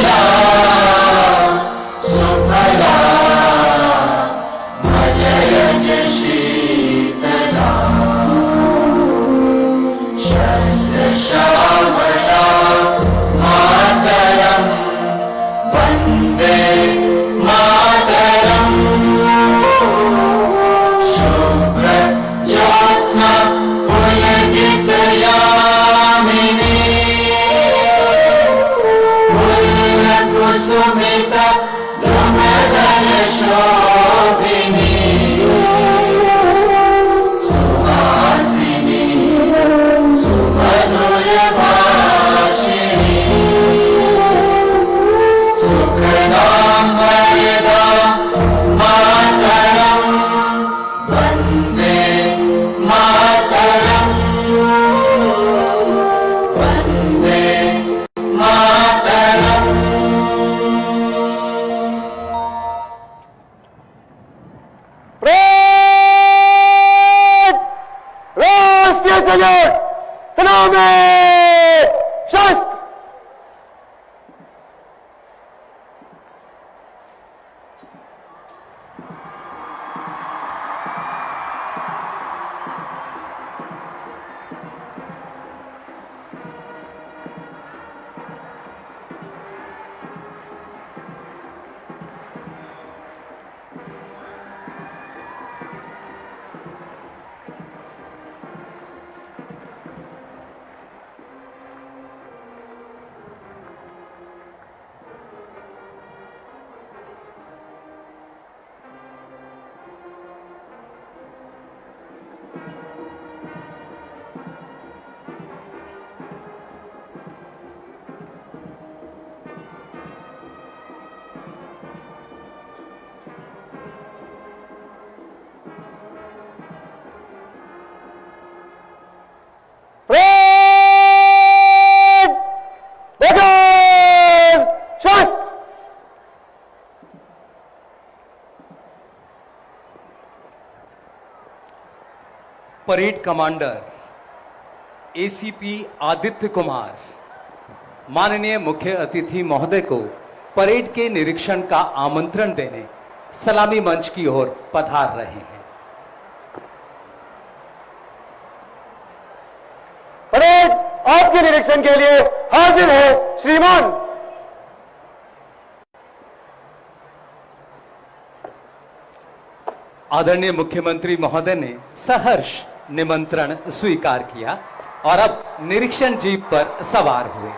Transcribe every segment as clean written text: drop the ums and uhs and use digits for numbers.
सुफला सुफला मलयज शीतला शस्त्र श्यामला मातरम वंदे मातरम शुभ्र ज्योत्स्ना पुलकित यामिनी कुसुमित द्रुमदल शोभिनी सुहासिनी सुमधुर भाषिणी सुखदां वरदां मातरं वन्दे मातरं वन्दे मातरम्। राष्ट्रीय सैनिक सलामी शस्त्र। Parade commander ACP Aditya Kumar माननीय मुख्य अतिथि महोदय को परेड के निरीक्षण का आमंत्रण देने सलामी मंच की ओर पधार रहे हैं। परेड आपके निरीक्षण के लिए हाजिर है श्रीमान। आदरणीय मुख्यमंत्री महोदय ने सहर्ष निमंत्रण स्वीकार किया और अब निरीक्षण जीप पर सवार हुए।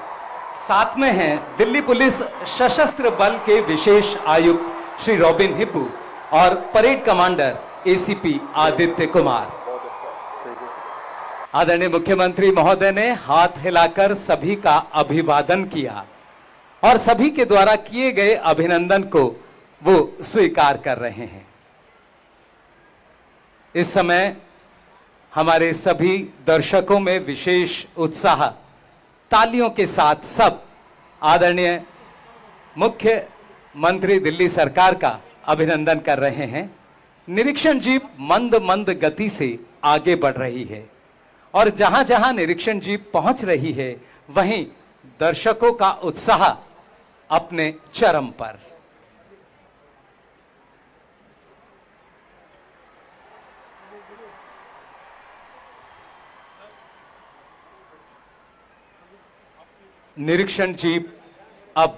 साथ में हैं दिल्ली पुलिस सशस्त्र बल के विशेष आयुक्त श्री रॉबिन हिप्पू और parade commander ACP Aditya Kumar. आदरणीय मुख्यमंत्री महोदय ने हाथ हिलाकर सभी का अभिवादन किया और सभी के द्वारा किए गए अभिनंदन को वो स्वीकार कर रहे हैं। इस समय हमारे सभी दर्शकों में विशेष उत्साह, तालियों के साथ सब आदरणीय मुख्यमंत्री दिल्ली सरकार का अभिनंदन कर रहे हैं। निरीक्षण जीप मंद मंद गति से आगे बढ़ रही है और जहां जहां निरीक्षण जीप पहुंच रही है वहीं दर्शकों का उत्साह अपने चरम पर। निरीक्षण जीप अब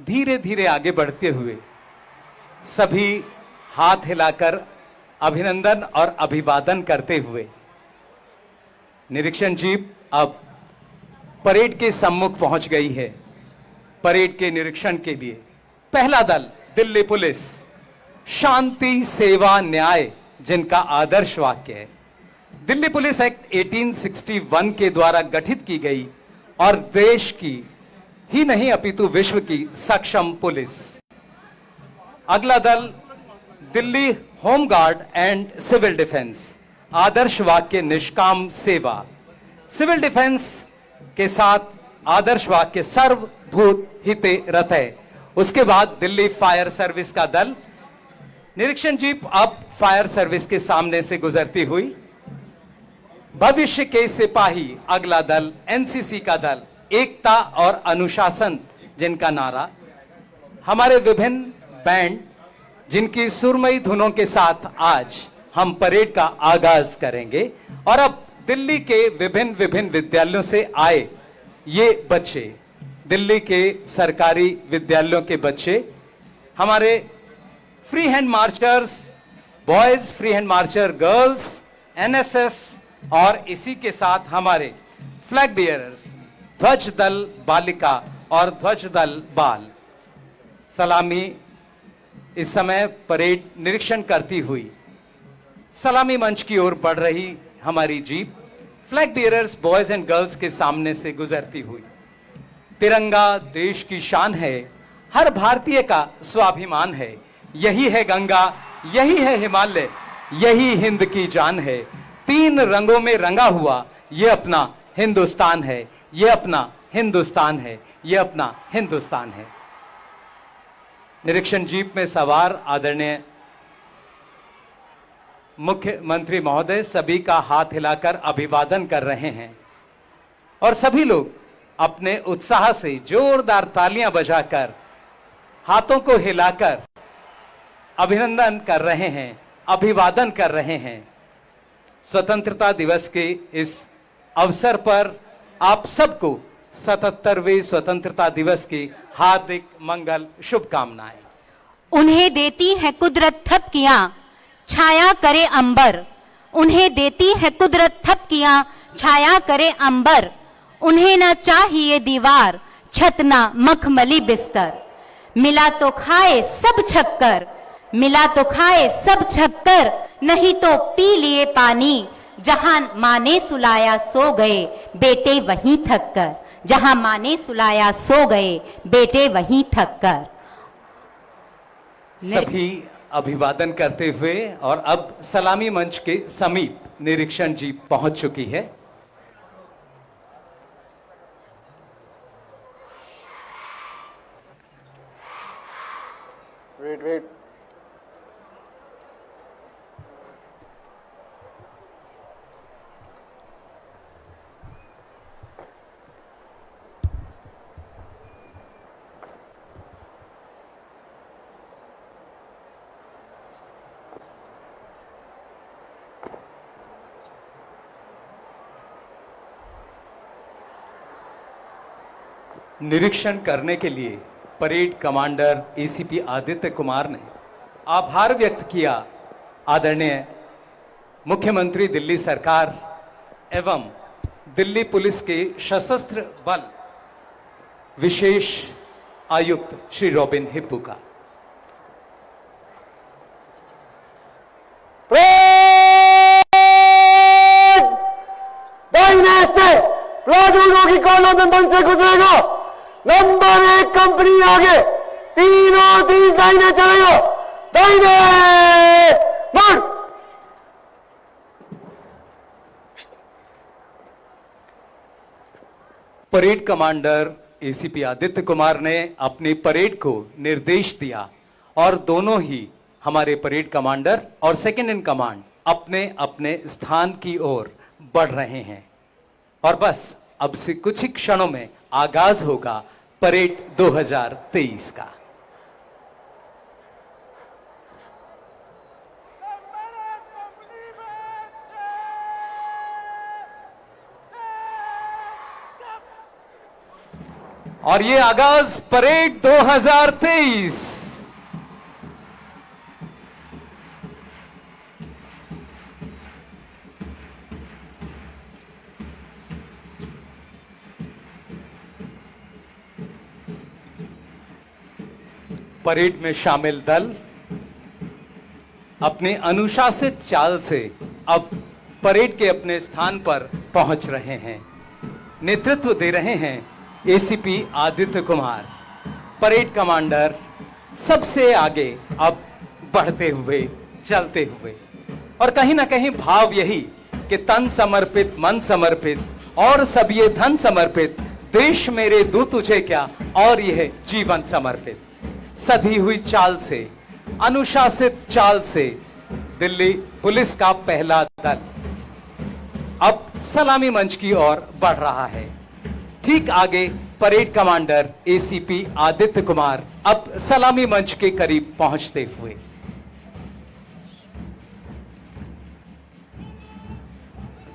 धीरे धीरे आगे बढ़ते हुए सभी हाथ हिलाकर अभिनंदन और अभिवादन करते हुए निरीक्षण जीप अब परेड के सम्मुख पहुंच गई है। परेड के निरीक्षण के लिए पहला दल दिल्ली पुलिस, शांति सेवा न्याय जिनका आदर्श वाक्य है। दिल्ली पुलिस एक्ट 1861 के द्वारा गठित की गई और देश की ही नहीं अपितु विश्व की सक्षम पुलिस। अगला दल Delhi home guard and civil defence, आदर्श वाक्य निष्काम सेवा। सिविल डिफेंस के साथ आदर्श वाक्य सर्वभूत हिते रतय। उसके बाद दिल्ली फायर सर्विस का दल। निरीक्षण जीप अब फायर सर्विस के सामने से गुजरती हुई। भविष्य के सिपाही अगला दल एनसीसी का दल, एकता और अनुशासन जिनका नारा, हमारे विभिन्न बैंड जिनकी सुरमई धुनों के साथ आज हम परेड का आगाज करेंगे। और अब दिल्ली के विभिन्न विभिन्न विद्यालयों से आए ये बच्चे, दिल्ली के सरकारी विद्यालयों के बच्चे, हमारे free hand marchers boys, free hand marcher girls, NSS और इसी के साथ हमारे फ्लैग बियरर्स, ध्वज दल बालिका और ध्वज दल बाल, सलामी इस समय परेड निरीक्षण करती हुई सलामी मंच की ओर बढ़ रही हमारी jeep flag bearers boys and girls के सामने से गुजरती हुई। तिरंगा देश की शान है, हर भारतीय का स्वाभिमान है। यही है गंगा, यही है हिमालय, यही हिंद की जान है। तीन रंगों में रंगा हुआ ये अपना हिंदुस्तान है, ये अपना हिंदुस्तान है, ये अपना हिंदुस्तान है। निरीक्षण जीप में सवार आदरणीय मुख्यमंत्री महोदय सभी का हाथ हिलाकर अभिवादन कर रहे हैं और सभी लोग अपने उत्साह से जोरदार तालियां बजाकर, हाथों को हिलाकर अभिनंदन कर रहे हैं, अभिवादन कर रहे हैं। स्वतंत्रता दिवस के इस अवसर पर आप सबको 77वें स्वतंत्रता दिवस की हार्दिक मंगल शुभकामनाएं। उन्हें देती है कुदरत थपकियां, छाया करे अंबर। उन्हें देती है कुदरत थपकियां, छाया करे अंबर। उन्हें ना चाहिए दीवार, छत ना मखमली बिस्तर। मिला तो खाए सब छक्कर, मिला तो खाए सब छक्कर, नहीं तो पी लिए पानी। जहां माँ ने सुलाया सो गए बेटे वहीं थक कर, जहां माँ ने सुलाया सो गए बेटे वहीं थक कर। सभी अभिवादन करते हुए और अब सलामी मंच के समीप निरीक्षण जीप पहुंच चुकी है। वेट निरीक्षण करने के लिए parade commander ACP Aditya Kumar ने आभार व्यक्त किया आदरणीय मुख्यमंत्री दिल्ली सरकार एवं दिल्ली पुलिस के सशस्त्र बल विशेष आयुक्त श्री रॉबिन हिप्पू का। दाहिने से प्लाटून होगी, कॉलम बंद से गुजरेगा। नंबर 1 कंपनी आगे, तीनों तीन दाहिने चलेगा। दाहिने बढ़। Parade commander ACP Aditya Kumar ने अपनी परेड को निर्देश दिया और दोनों ही हमारे परेड कमांडर और सेकंड इन कमांड अपने अपने स्थान की ओर बढ़ रहे हैं। और बस अब से कुछ ही क्षणों में आगाज होगा परेड 2023 का। और ये आगाज परेड 2023। परेड में शामिल दल अपने अनुशासित चाल से अब परेड के अपने स्थान पर पहुंच रहे हैं। नेतृत्व दे रहे हैं ACP Aditya Kumar. Parade commander सबसे आगे अब बढ़ते हुए, चलते हुए, और कहीं ना कहीं भाव यही कि तन समर्पित मन समर्पित और सब ये धन समर्पित, देश मेरे दूं तुझे क्या और यह जीवन समर्पित। सधी हुई चाल से, अनुशासित चाल से दिल्ली पुलिस का पहला दल अब सलामी मंच की ओर बढ़ रहा है। ठीक आगे parade commander ACP Aditya Kumar अब सलामी मंच के करीब पहुंचते हुए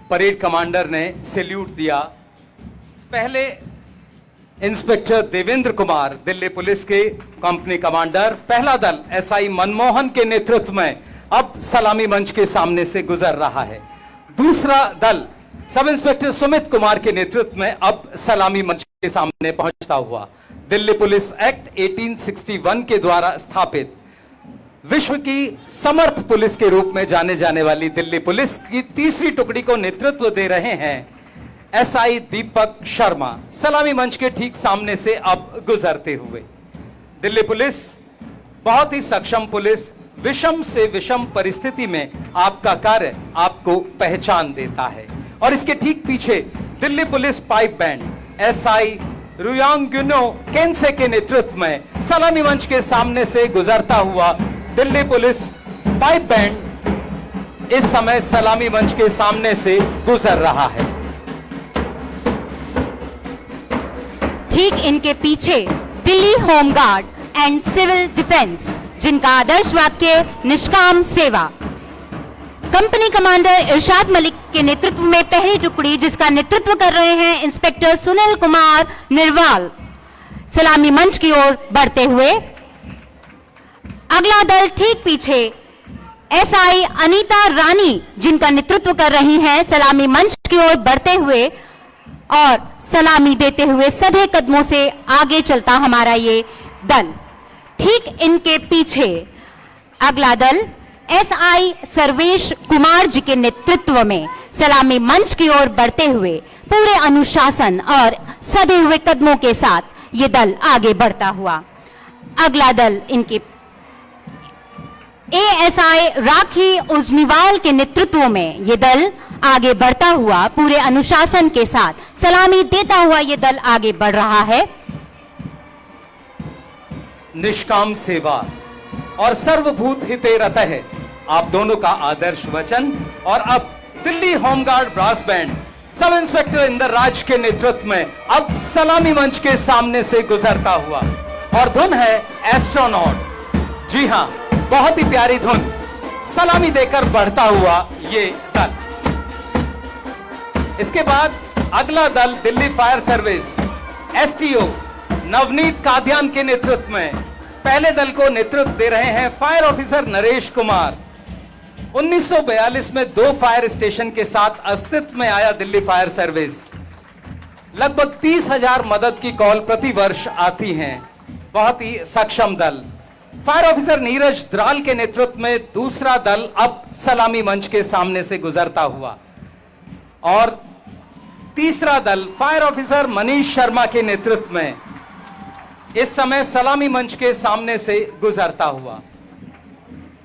परेड कमांडर ने सैल्यूट दिया। पहले इंस्पेक्टर देवेंद्र कुमार दिल्ली पुलिस के कंपनी कमांडर, पहला दल एसआई मनमोहन के नेतृत्व में अब सलामी मंच के सामने से गुजर रहा है। दूसरा दल सब इंस्पेक्टर सुमित कुमार के नेतृत्व में अब सलामी मंच के सामने पहुंचता हुआ दिल्ली पुलिस एक्ट 1861 के द्वारा स्थापित विश्व की समर्थ पुलिस के रूप में जाने जाने वाली दिल्ली पुलिस की तीसरी टुकड़ी को नेतृत्व दे रहे हैं एसआई दीपक शर्मा सलामी मंच के ठीक सामने से अब गुजरते हुए। दिल्ली पुलिस बहुत ही सक्षम पुलिस, विषम से विषम परिस्थिति में आपका कार्य आपको पहचान देता है। और इसके ठीक पीछे Delhi police pipe band SI रुयांगुनो केंसे के नेतृत्व में सलामी मंच के सामने से गुजरता हुआ दिल्ली पुलिस पाइप बैंड इस समय सलामी मंच के सामने से गुजर रहा है। ठीक इनके पीछे Delhi home guard and civil defence, जिनका आदर्श वाक्य निष्काम सेवा। कंपनी कमांडर इरशाद मलिक के नेतृत्व में पहली टुकड़ी, जिसका नेतृत्व कर रहे हैं इंस्पेक्टर सुनील कुमार निर्वाल, सलामी मंच की ओर बढ़ते हुए। अगला दल ठीक पीछे एसआई अनीता रानी, जिनका नेतृत्व कर रही हैं, सलामी मंच की ओर बढ़ते हुए और सलामी देते हुए सधे कदमों से आगे चलता हमारा ये दल। ठीक इनके पीछे अगला दल एसआई सर्वेश कुमार जी के नेतृत्व में सलामी मंच की ओर बढ़ते हुए पूरे अनुशासन और सधे हुए कदमों के साथ ये दल आगे बढ़ता हुआ। अगला दल इनके एएसआई राखी उजनीवाल के नेतृत्व में ये दल आगे बढ़ता हुआ पूरे अनुशासन के साथ सलामी देता हुआ ये दल आगे बढ़ रहा है। निष्काम सेवा और सर्वभूत हिते रतः, आप दोनों का आदर्श वचन। और अब Delhi home guard brass band sub inspector Inder Raj के नेतृत्व में अब सलामी मंच के सामने से गुजरता हुआ और धुन है एस्ट्रोनॉट। जी हां, बहुत ही प्यारी धुन, सलामी देकर बढ़ता हुआ ये दल। इसके बाद अगला दल Delhi fire service STO Navneet Kadian के नेतृत्व में पहले दल को नेतृत्व दे रहे हैं फायर ऑफिसर नरेश कुमार। 1942 में 2 फायर स्टेशन के साथ अस्तित्व में आया दिल्ली फायर सर्विस। लगभग 30,000 मदद की कॉल प्रति वर्ष आती हैं। बहुत ही सक्षम दल। फायर ऑफिसर नीरज द्राल के नेतृत्व में दूसरा दल अब सलामी मंच के सामने से गुजरता हुआ और तीसरा दल फायर ऑफिसर मनीष शर्मा के नेतृत्व में इस समय सलामी मंच के सामने से गुजरता हुआ।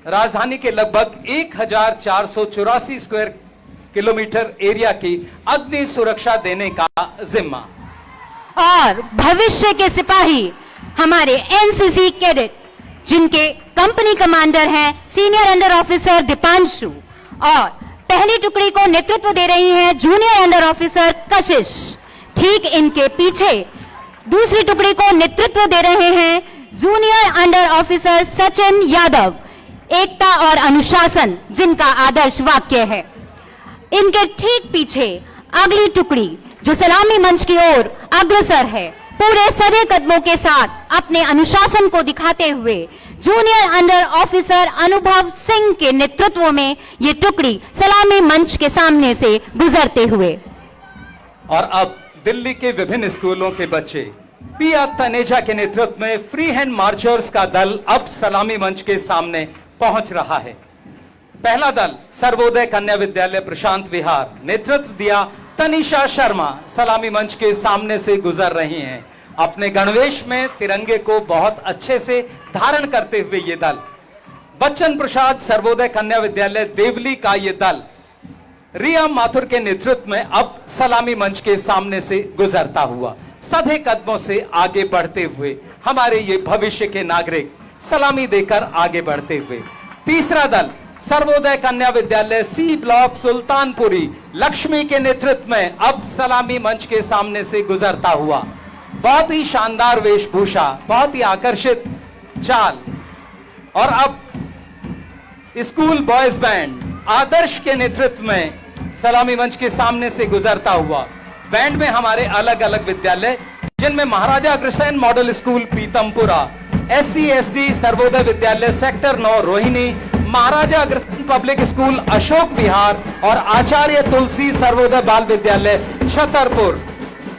राजधानी के लगभग 1484 स्क्वायर किलोमीटर एरिया की अग्नि सुरक्षा देने का जिम्मा। और भविष्य के सिपाही हमारे एनसीसी कैडेट, जिनके कंपनी कमांडर हैं सीनियर अंडर ऑफिसर दीपांशु, और पहली टुकड़ी को नेतृत्व दे रही हैं जूनियर अंडर ऑफिसर कशिश। ठीक इनके पीछे दूसरी टुकड़ी को नेतृत्व दे रहे हैं junior under officer Sachin Yadav, एकता और अनुशासन, जिनका आदर्श वाक्य है। इनके ठीक पीछे अगली टुकड़ी जो सलामी मंच की ओर अग्रसर है, पूरे सधे कदमों के साथ अपने अनुशासन को दिखाते हुए जूनियर अंडर ऑफिसर अनुभव सिंह के नेतृत्व में ये टुकड़ी सलामी मंच के सामने से गुजरते हुए। और अब दिल्ली के विभिन्न स्कूलों के बच्चे पिया तनेजा के नेतृत्व में फ्री हैंड मार्चर्स का दल अब सलामी मंच के सामने पहुंच रहा है। पहला दल सर्वोदय कन्या विद्यालय प्रशांत विहार, नेतृत्व दिया तनिषा शर्मा, सलामी मंच के सामने से गुजर रही हैं अपने गणवेश में तिरंगे को बहुत अच्छे से धारण करते हुए। ये दल बच्चन प्रसाद सर्वोदय कन्या विद्यालय देवली का ये दल रिया माथुर के नेतृत्व में अब सलामी मंच के सामने से गुजरता हुआ सधे कदमों से आगे बढ़ते हुए हमारे ये भविष्य के नागरिक सलामी देकर आगे बढ़ते हुए। तीसरा दल सर्वोदय कन्या विद्यालय सी ब्लॉक सुल्तानपुरी लक्ष्मी के नेतृत्व में अब सलामी मंच के सामने से गुजरता हुआ बहुत ही शानदार वेशभूषा, बहुत ही आकर्षित चाल। और अब स्कूल बॉयज बैंड आदर्श के नेतृत्व में सलामी मंच के सामने से गुजरता हुआ। बैंड में हमारे अलग अलग विद्यालय, जिनमें Maharaja Agrasen model school Pitampura, SC/SD Sarvodaya Vidyalaya sector 9 Rohini, Maharaja Agrasen public school Ashok Vihar और आचार्य तुलसी सर्वोदय बाल विद्यालय छतरपुर।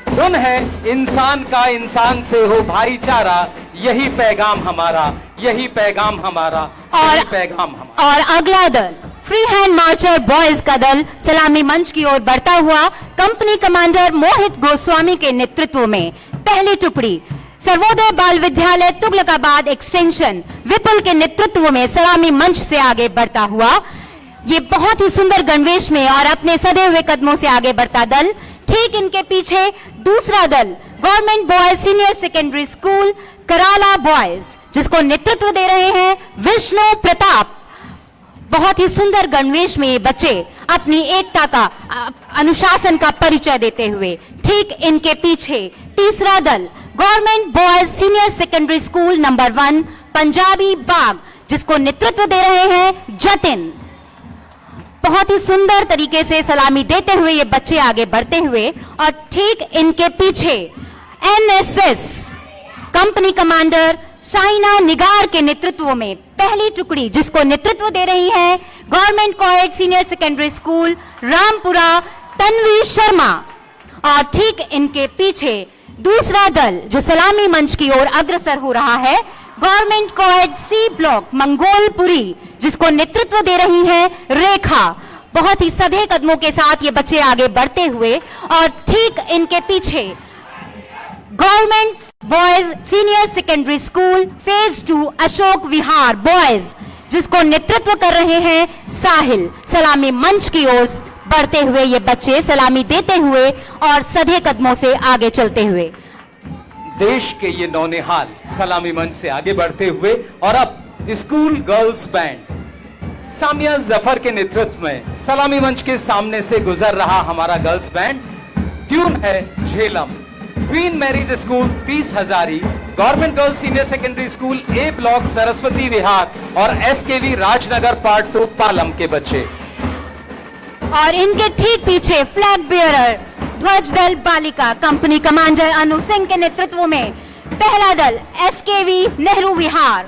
धुन है इंसान का इंसान से हो भाईचारा, यही पैगाम हमारा, यही पैगाम हमारा, यही पैगाम हमारा। और अगला दल फ्री हैंड मार्चर बॉयज का दल सलामी मंच की ओर बढ़ता हुआ कंपनी कमांडर मोहित गोस्वामी के नेतृत्व में पहली टुकड़ी सर्वोदय बाल विद्यालय तुगलकाबाद एक्सटेंशन विपुल के नेतृत्व में सलामी मंच से आगे बढ़ता हुआ। ये बहुत ही सुंदर गणवेश में और अपने सधे हुए कदमों से आगे बढ़ता दल। ठीक इनके पीछे दूसरा दल government boys senior secondary school कराला बॉयज, जिसको नेतृत्व दे रहे हैं विष्णु प्रताप। बहुत ही सुंदर गणवेश में ये बच्चे अपनी एकता का, अनुशासन का परिचय देते हुए। ठीक इनके पीछे तीसरा दल government boys senior secondary school number 1 Punjabi Bagh, जिसको नेतृत्व दे रहे हैं जतिन। बहुत ही सुंदर तरीके से सलामी देते हुए ये बच्चे आगे बढ़ते हुए। और ठीक इनके पीछे NSS कंपनी कमांडर शाइना निगार के नेतृत्व में पहली टुकड़ी, जिसको नेतृत्व दे रही है government coed senior secondary school Rampura Tanvi Sharma. और ठीक इनके पीछे दूसरा दल जो सलामी मंच की ओर अग्रसर हो रहा है government coed C block Mangolpuri, जिसको नेतृत्व दे रही है रेखा। बहुत ही सधे कदमों के साथ ये बच्चे आगे बढ़ते हुए। और ठीक इनके पीछे government boys senior secondary school phase 2 Ashok Vihar boys, जिसको नेतृत्व कर रहे हैं साहिल। सलामी मंच की ओर बढ़ते हुए ये बच्चे सलामी देते हुए और सधे कदमों से आगे चलते हुए। देश के ये नौनिहाल सलामी मंच से आगे बढ़ते हुए। और अब school girls band Samia Zafar के नेतृत्व में सलामी मंच के सामने से गुजर रहा हमारा गर्ल्स बैंड। ट्यून है Jhelum. Queen Mary's school 30 Hazari, government girls senior secondary school A block Saraswati Vihar और SKV राजनगर पार्ट 2 पालम के बच्चे। और इनके ठीक पीछे फ्लैग बियरर ध्वज दल बालिका कंपनी कमांडर अनु सिंह के नेतृत्व में पहला दल SKV नेहरू विहार,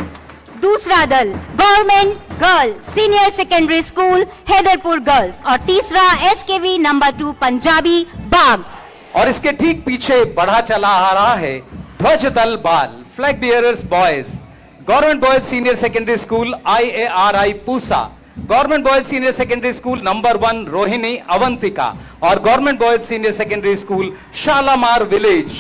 दूसरा दल government girl senior secondary school Haiderpur girls और तीसरा SKV नंबर 2 पंजाबी बाग। और इसके ठीक पीछे बढ़ा चला आ रहा है ध्वज दल बाल flag bearers boys, government boys senior secondary school IARI Pusa, government boys senior secondary school number 1 Rohini Avantika और government boys senior secondary school Shalimar village.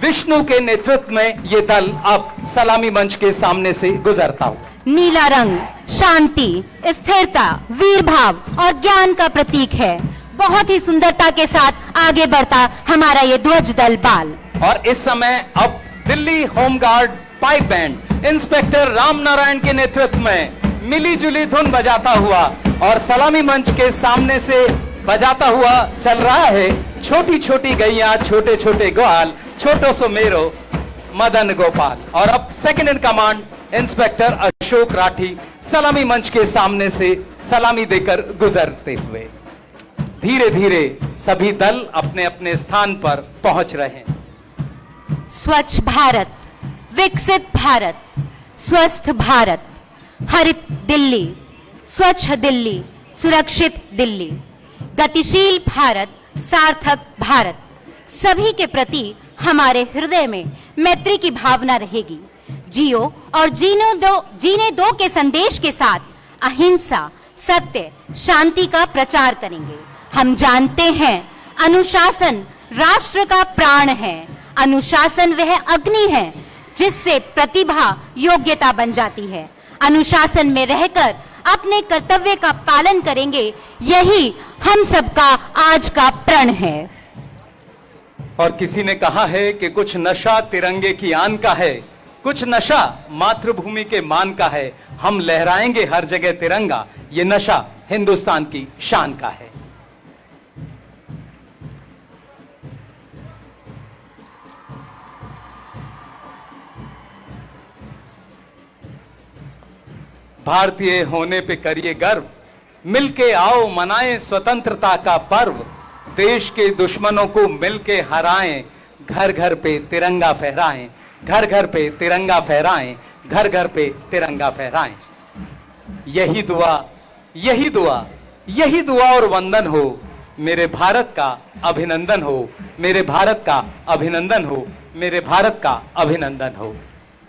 Vishnu के नेतृत्व में ये दल अब सलामी मंच के सामने से गुजरता हुआ। नीला रंग शांति, स्थिरता, वीर भाव और ज्ञान का प्रतीक है। बहुत ही सुंदरता के साथ आगे बढ़ता हमारा ये ध्वज दल बाल। और इस समय अब Delhi home guard pipe band inspector Ram Narayan के नेतृत्व में मिली जुली धुन बजाता हुआ और सलामी मंच के सामने से बजाता हुआ चल रहा है छोटी छोटी गैया छोटे छोटे ग्वाल छोटो सो मेरो मदन गोपाल। और अब second in command inspector Ashok Rathi सलामी मंच के सामने से सलामी देकर गुजरते हुए। धीरे धीरे सभी दल अपने अपने स्थान पर पहुंच रहे हैं। स्वच्छ भारत, विकसित भारत, स्वस्थ भारत, हरित दिल्ली, स्वच्छ दिल्ली, सुरक्षित दिल्ली, गतिशील भारत, सार्थक भारत, सभी के प्रति हमारे हृदय में मैत्री की भावना रहेगी। जियो और जीने दो के संदेश के साथ अहिंसा, सत्य, शांति का प्रचार करेंगे। हम जानते हैं अनुशासन राष्ट्र का प्राण है। अनुशासन वह अग्नि है जिससे प्रतिभा योग्यता बन जाती है। अनुशासन में रहकर अपने कर्तव्य का पालन करेंगे, यही हम सबका आज का प्रण है। और किसी ने कहा है कि कुछ नशा तिरंगे की आन का है, कुछ नशा मातृभूमि के मान का है। हम लहराएंगे हर जगह तिरंगा, ये नशा हिंदुस्तान की शान का है। भारतीय होने पे करिए गर्व, मिलके आओ मनाएं स्वतंत्रता का पर्व, देश के दुश्मनों को मिलके हराएं, घर घर पे तिरंगा फहराएं, घर घर पे तिरंगा फहराएं, घर घर पे तिरंगा फहराएं। यही दुआ, यही दुआ, यही दुआ और वंदन हो, मेरे भारत का अभिनंदन हो, मेरे भारत का अभिनंदन हो, मेरे भारत का अभिनंदन हो।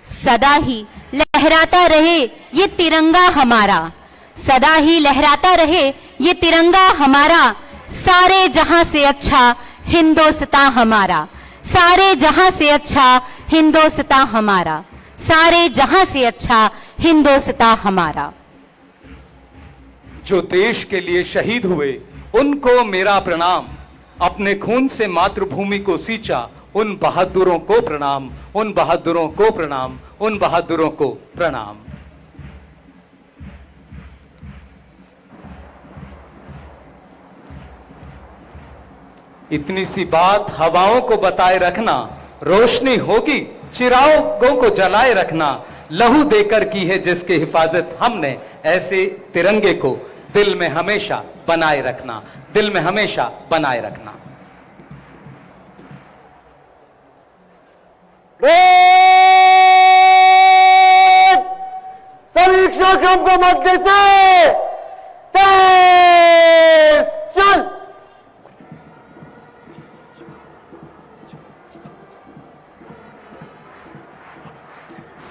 सदा ही लहराता रहे ये तिरंगा हमारा, सदा ही लहराता रहे ये तिरंगा हमारा, सारे जहां से अच्छा हिंदुस्तान हमारा, सारे जहां से अच्छा हिंदुस्तान हमारा, सारे जहां से अच्छा हिंदुस्तान हमारा। जो देश के लिए शहीद हुए उनको मेरा प्रणाम, अपने खून से मातृभूमि को सींचा उन बहादुरों को प्रणाम, उन बहादुरों को प्रणाम, उन बहादुरों को प्रणाम। इतनी सी बात हवाओं को बताए रखना, रोशनी होगी चिरागों को जलाए रखना, लहू देकर की है जिसकी हिफाजत हमने, ऐसे तिरंगे को दिल में हमेशा बनाए रखना, दिल में हमेशा बनाए रखना। समीक्षा क्रम को मध्य से तेज चल।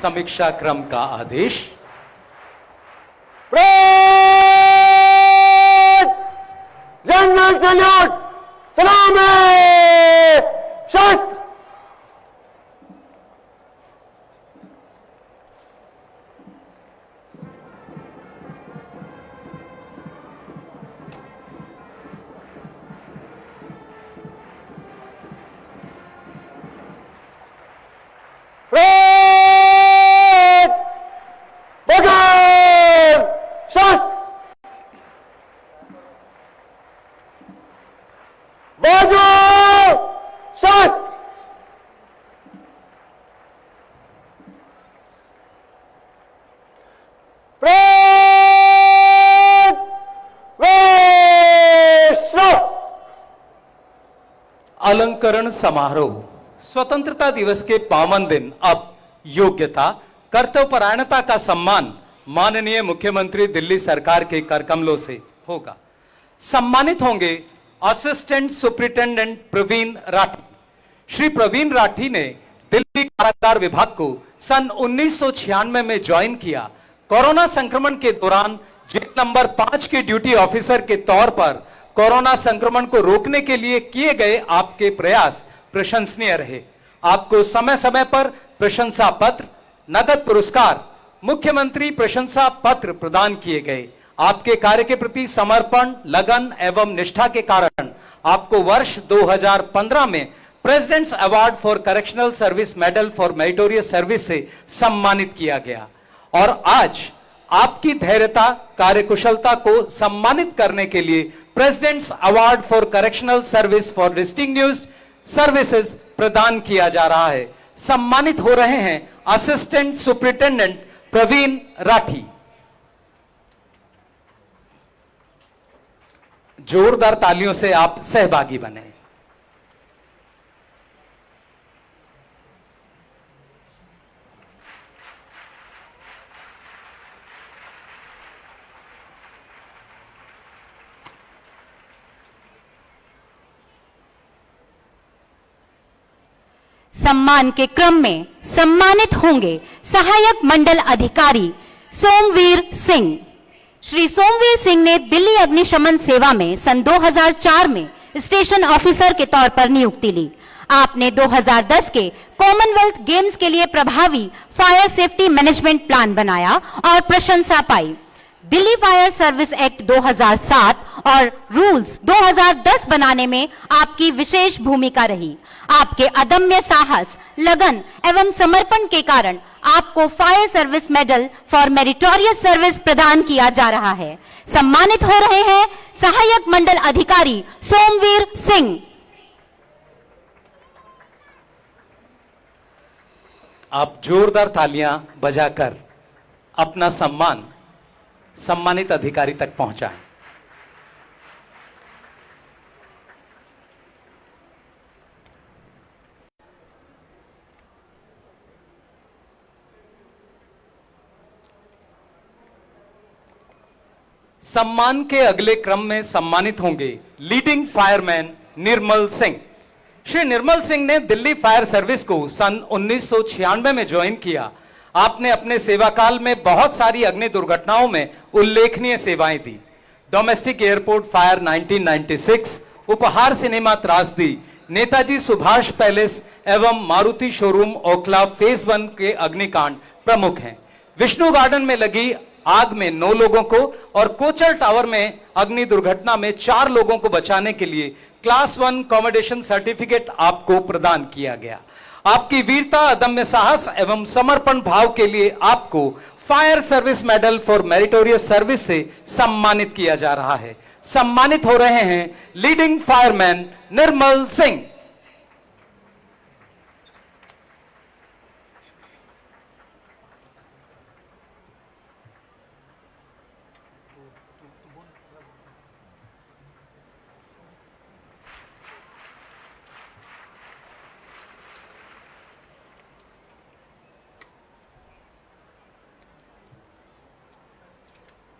समीक्षा क्रम का आदेश। जनरल सैल्यूट, सलाम शस्त्र। अलंकरण समारोह। स्वतंत्रता दिवस के पावन दिन अब योग्यता, कर्तव्यपरायणता का सम्मान माननीय मुख्यमंत्री दिल्ली सरकार के कर कमलों से होगा। सम्मानित होंगे असिस्टेंट सुपरिटेंडेंट प्रवीण राठी। श्री प्रवीण राठी ने दिल्ली कारागार विभाग को सन 1996 में ज्वाइन किया। कोरोना संक्रमण के दौरान जेल नंबर 5 के ड्यूटी ऑफिसर के तौर पर कोरोना संक्रमण को रोकने के लिए किए गए आपके प्रयास प्रशंसनीय रहे। आपको समय समय पर प्रशंसा पत्र, नगद पुरस्कार, मुख्यमंत्री प्रशंसा पत्र प्रदान किए गए। आपके कार्य के प्रति समर्पण, लगन एवं निष्ठा के कारण आपको वर्ष 2015 में president's award for correctional service medal for meritorious service से सम्मानित किया गया। और आज आपकी धैर्यता, कार्यकुशलता को सम्मानित करने के लिए president's award for correctional service for distinguished services प्रदान किया जा रहा है। सम्मानित हो रहे हैं असिस्टेंट सुपरिटेंडेंट प्रवीण राठी। जोरदार तालियों से आप सहभागी बने। सम्मान के क्रम में सम्मानित होंगे सहायक मंडल अधिकारी सोमवीर सिंह। श्री सोमवीर सिंह ने दिल्ली अग्निशमन सेवा में सन 2004 में स्टेशन ऑफिसर के तौर पर नियुक्ति ली। आपने 2010 के कॉमनवेल्थ गेम्स के लिए प्रभावी फायर सेफ्टी मैनेजमेंट प्लान बनाया और प्रशंसा पाई। दिल्ली फायर सर्विस एक्ट 2007 और रूल्स 2010 बनाने में आपकी विशेष भूमिका रही। आपके अदम्य साहस, लगन एवं समर्पण के कारण आपको fire service medal for meritorious service प्रदान किया जा रहा है। सम्मानित हो रहे हैं सहायक मंडल अधिकारी सोमवीर सिंह। आप जोरदार तालियां बजाकर अपना सम्मान सम्मानित अधिकारी तक पहुंचाएं। सम्मान के अगले क्रम में सम्मानित होंगे लीडिंग फायरमैन निर्मल सिंह। श्री निर्मल सिंह ने दिल्ली फायर सर्विस को सन 1996 में ज्वाइन किया। आपने अपने सेवाकाल में बहुत सारी अग्नि दुर्घटनाओं में उल्लेखनीय सेवाएं दी। डोमेस्टिक एयरपोर्ट फायर 1996, उपहार सिनेमा त्रासदी, नेताजी सुभाष पैलेस एवं मारुति शोरूम ओखला फेज 1 के अग्निकांड प्रमुख हैं। विष्णु गार्डन में लगी आग में 9 लोगों को और कोचर टावर में अग्नि दुर्घटना में 4 लोगों को बचाने के लिए क्लास 1 कॉमोडेशन सर्टिफिकेट आपको प्रदान किया गया। आपकी वीरता, अदम्य साहस एवं समर्पण भाव के लिए आपको fire service medal for meritorious service से सम्मानित किया जा रहा है। सम्मानित हो रहे हैं लीडिंग फायरमैन निर्मल सिंह।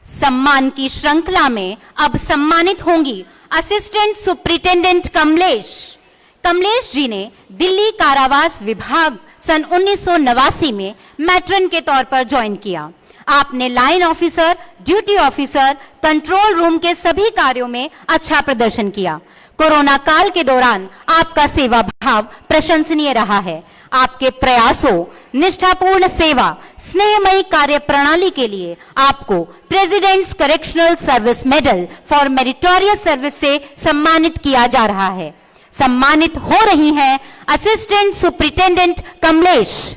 सम्मान की श्रृंखला में अब सम्मानित होंगी असिस्टेंट सुप्रिंटेंडेंट कमलेश। कमलेश जी ने दिल्ली कारावास विभाग सन 1989 में मैट्रन के तौर पर ज्वाइन किया। आपने line officer, duty officer, control room के सभी कार्यों में अच्छा प्रदर्शन किया। कोरोना काल के दौरान आपका सेवा भाव प्रशंसनीय रहा है। आपके प्रयासों, निष्ठापूर्ण सेवा, स्नेहमयी कार्य प्रणाली के लिए आपको president's correctional service medal for meritorious service से सम्मानित किया जा रहा है। सम्मानित हो रही हैं असिस्टेंट सुप्रिंटेंडेंट कमलेश।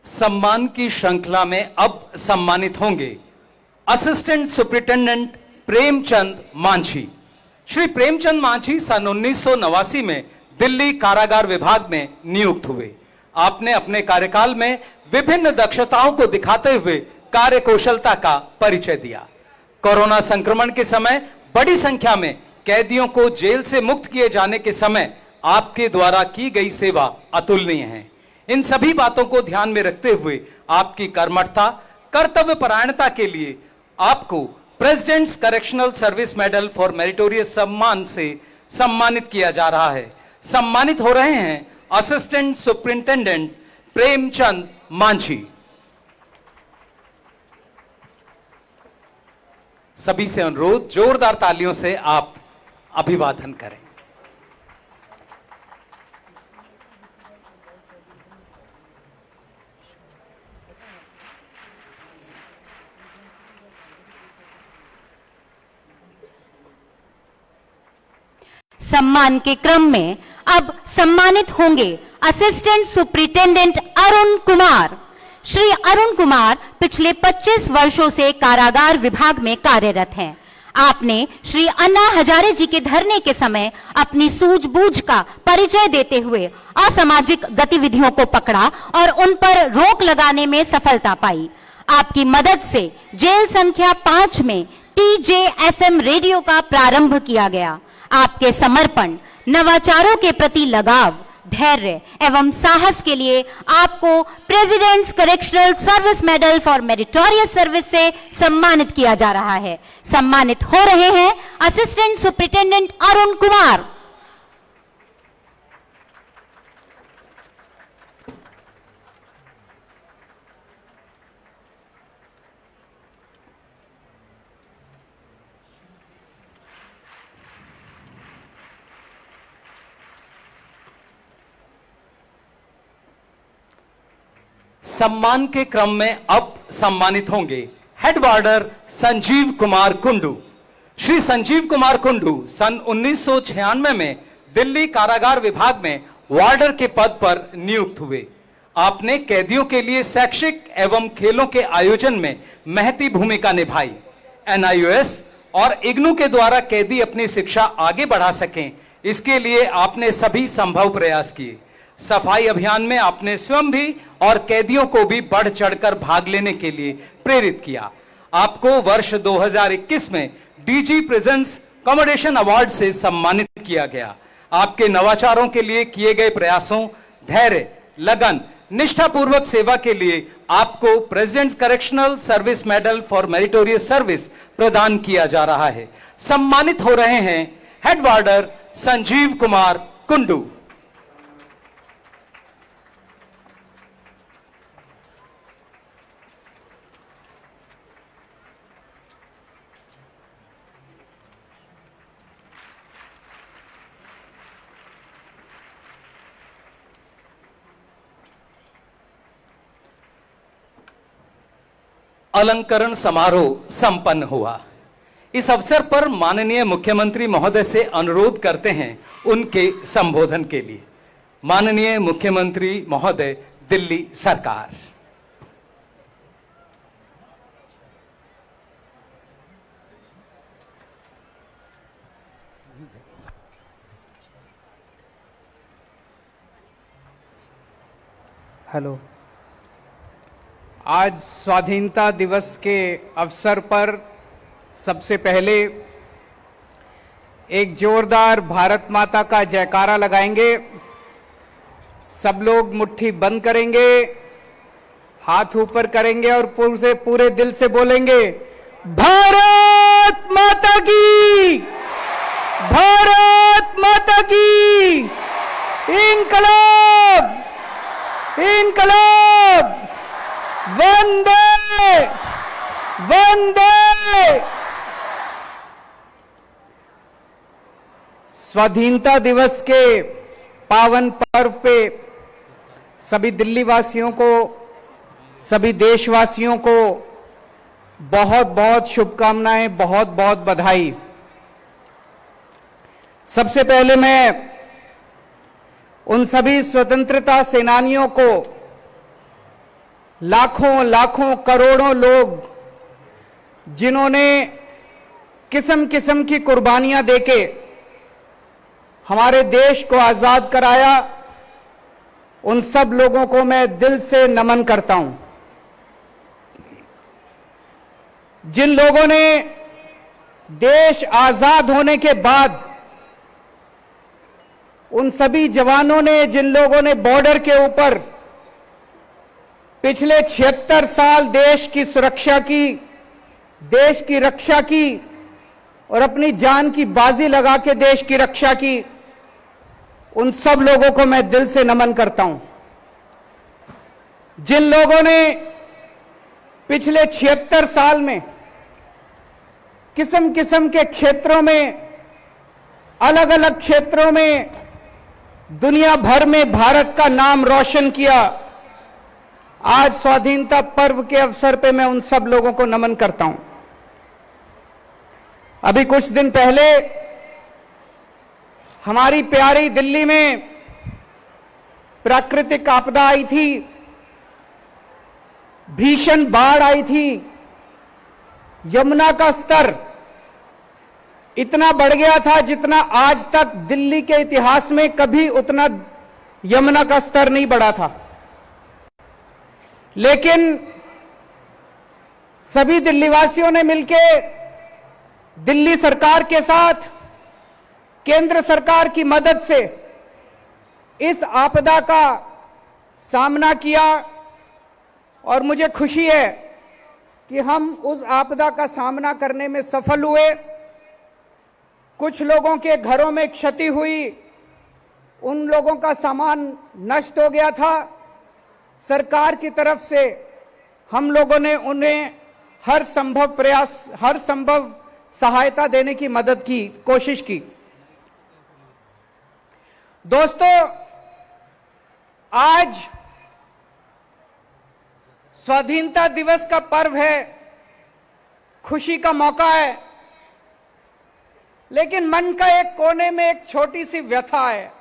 सम्मान की श्रृंखला में अब सम्मानित होंगे असिस्टेंट सुप्रिंटेंडेंट प्रेमचंद मांझी। श्री प्रेमचंद मांझी सन 1989 में दिल्ली कारागार विभाग में नियुक्त हुए। आपने अपने कार्यकाल में विभिन्न दक्षताओं को दिखाते हुए कार्यकुशलता का परिचय दिया। कोरोना संक्रमण के समय बड़ी संख्या में कैदियों को जेल से मुक्त किए जाने के समय आपके द्वारा की गई सेवा अतुलनीय है। इन सभी बातों को ध्यान में रखते हुए आपकी कर्मठता, कर्तव्य परायणता के लिए आपको president's correctional service medal for meritorious सम्मान से सम्मानित किया जा रहा है। सम्मानित हो रहे हैं असिस्टेंट सुप्रिंटेंडेंट प्रेमचंद मांझी। सभी से अनुरोध, जोरदार तालियों से आप अभिवादन करें। सम्मान के क्रम में अब सम्मानित होंगे असिस्टेंट सुप्रिंटेंडेंट अरुण कुमार। श्री अरुण कुमार पिछले 25 वर्षों से कारागार विभाग में कार्यरत हैं। आपने श्री अन्ना हजारे जी के धरने के समय अपनी सूझबूझ का परिचय देते हुए असामाजिक गतिविधियों को पकड़ा और उन पर रोक लगाने में सफलता पाई। आपकी मदद से जेल संख्या 5 में TJFM रेडियो का प्रारंभ किया गया। आपके समर्पण, नवाचारों के प्रति लगाव, धैर्य एवं साहस के लिए आपको president's correctional service medal for meritorious service से सम्मानित किया जा रहा है। सम्मानित हो रहे हैं असिस्टेंट सुप्रिंटेंडेंट अरुण कुमार। सम्मान के क्रम में अब सम्मानित होंगे हेड वार्डर संजीव कुमार कुंडू। श्री संजीव कुमार कुंडू सन 1996 में दिल्ली कारागार विभाग में वार्डर के पद पर नियुक्त हुए। आपने कैदियों के लिए शैक्षिक एवं खेलों के आयोजन में महती भूमिका निभाई। एनआईओएस और इग्नू के द्वारा कैदी अपनी शिक्षा आगे बढ़ा सकें, इसके लिए आपने सभी संभव प्रयास किए। सफाई अभियान में आपने स्वयं भी और कैदियों को भी बढ़ चढ़कर भाग लेने के लिए प्रेरित किया। आपको वर्ष 2021 में डीजी प्रिजन्स कॉमोडेशन अवार्ड से सम्मानित किया गया। आपके नवाचारों के लिए किए गए प्रयासों, धैर्य, लगन, निष्ठापूर्वक सेवा के लिए आपको president's correctional service medal for meritorious service प्रदान किया जा रहा है। सम्मानित हो रहे हैं हेड वार्डर संजीव कुमार कुंडू। अलंकरण समारोह संपन्न हुआ। इस अवसर पर माननीय मुख्यमंत्री महोदय से अनुरोध करते हैं उनके संबोधन के लिए। माननीय मुख्यमंत्री महोदय, दिल्ली सरकार। हेलो। आज स्वाधीनता दिवस के अवसर पर सबसे पहले एक जोरदार भारत माता का जयकारा लगाएंगे। सब लोग मुट्ठी बंद करेंगे, हाथ ऊपर करेंगे और पूरे दिल से बोलेंगे, भारत माता की, भारत माता की, इंकलाब, इंकलाब, वंदे, वंदे। स्वाधीनता दिवस के पावन पर्व पे सभी दिल्ली वासियों को, सभी देशवासियों को बहुत बहुत शुभकामनाएं, बहुत बहुत बधाई। सबसे पहले मैं उन सभी स्वतंत्रता सेनानियों को, लाखों लाखों करोड़ों लोग जिन्होंने किस्म किस्म की कुर्बानियां देके हमारे देश को आजाद कराया, उन सब लोगों को मैं दिल से नमन करता हूं। जिन लोगों ने देश आजाद होने के बाद, उन सभी जवानों ने, जिन लोगों ने बॉर्डर के ऊपर पिछले 76 साल देश की सुरक्षा की, देश की रक्षा की और अपनी जान की बाजी लगा के देश की रक्षा की, उन सब लोगों को मैं दिल से नमन करता हूं। जिन लोगों ने पिछले 76 साल में किस्म किस्म के क्षेत्रों में, अलग अलग क्षेत्रों में दुनिया भर में भारत का नाम रोशन किया, आज स्वाधीनता पर्व के अवसर पे मैं उन सब लोगों को नमन करता हूं। अभी कुछ दिन पहले हमारी प्यारी दिल्ली में प्राकृतिक आपदा आई थी, भीषण बाढ़ आई थी। यमुना का स्तर इतना बढ़ गया था जितना आज तक दिल्ली के इतिहास में कभी उतना यमुना का स्तर नहीं बढ़ा था। लेकिन सभी दिल्लीवासियों ने मिलके दिल्ली सरकार के साथ, केंद्र सरकार की मदद से इस आपदा का सामना किया और मुझे खुशी है कि हम उस आपदा का सामना करने में सफल हुए। कुछ लोगों के घरों में क्षति हुई, उन लोगों का सामान नष्ट हो गया था। सरकार की तरफ से हम लोगों ने उन्हें हर संभव प्रयास, हर संभव सहायता देने की मदद की, कोशिश की। दोस्तों, आज स्वाधीनता दिवस का पर्व है, खुशी का मौका है, लेकिन मन का एक कोने में एक छोटी सी व्यथा है।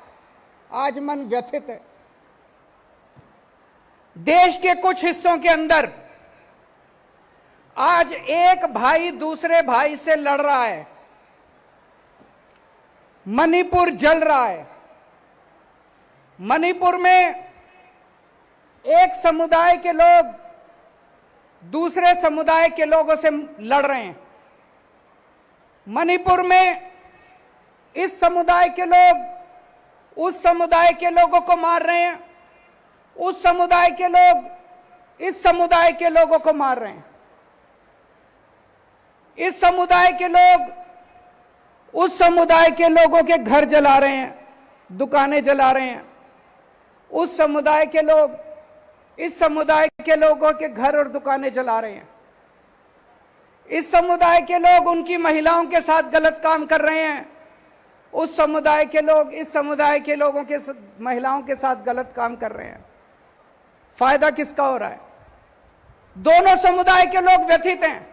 आज मन व्यथित है। देश के कुछ हिस्सों के अंदर आज एक भाई दूसरे भाई से लड़ रहा है। मणिपुर जल रहा है। मणिपुर में एक समुदाय के लोग दूसरे समुदाय के लोगों से लड़ रहे हैं। मणिपुर में इस समुदाय के लोग उस समुदाय के लोगों को मार रहे हैं, उस समुदाय के लोग इस समुदाय के लोगों को मार रहे हैं। इस समुदाय के लोग उस समुदाय के लोगों के घर जला रहे हैं, दुकानें जला रहे हैं। उस समुदाय के लोग इस समुदाय के लोगों के घर और दुकानें जला रहे हैं। इस समुदाय के लोग उनकी महिलाओं के साथ गलत काम कर रहे हैं। उस समुदाय के लोग इस समुदाय के लोगों के महिलाओं के साथ गलत काम कर रहे हैं। फायदा किसका हो रहा है? दोनों समुदाय के लोग व्यथित हैं।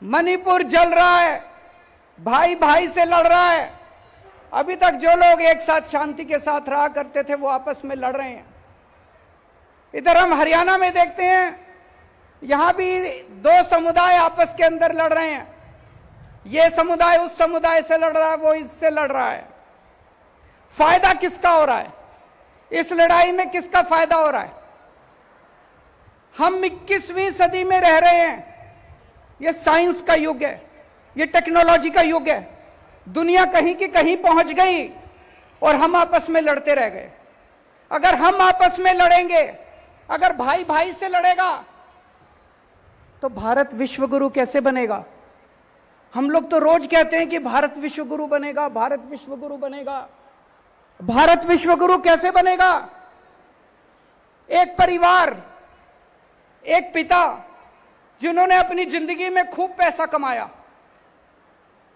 मणिपुर जल रहा है, भाई भाई से लड़ रहा है। अभी तक जो लोग एक साथ शांति के साथ रहा करते थे वो आपस में लड़ रहे हैं। इधर हम हरियाणा में देखते हैं, यहां भी दो समुदाय आपस के अंदर लड़ रहे हैं। ये समुदाय उस समुदाय से लड़ रहा है, वो इससे लड़ रहा है। फायदा किसका हो रहा है? इस लड़ाई में किसका फायदा हो रहा है? हम 21वीं सदी में रह रहे हैं। ये साइंस का युग है, ये टेक्नोलॉजी का युग है। दुनिया कहीं की कहीं पहुंच गई और हम आपस में लड़ते रह गए। अगर हम आपस में लड़ेंगे, अगर भाई भाई से लड़ेगा, तो भारत विश्व गुरु कैसे बनेगा? हम लोग तो रोज कहते हैं कि भारत विश्व गुरु बनेगा, भारत विश्व गुरु बनेगा। भारत विश्व गुरु कैसे बनेगा? एक परिवार, एक पिता जिन्होंने अपनी जिंदगी में खूब पैसा कमाया,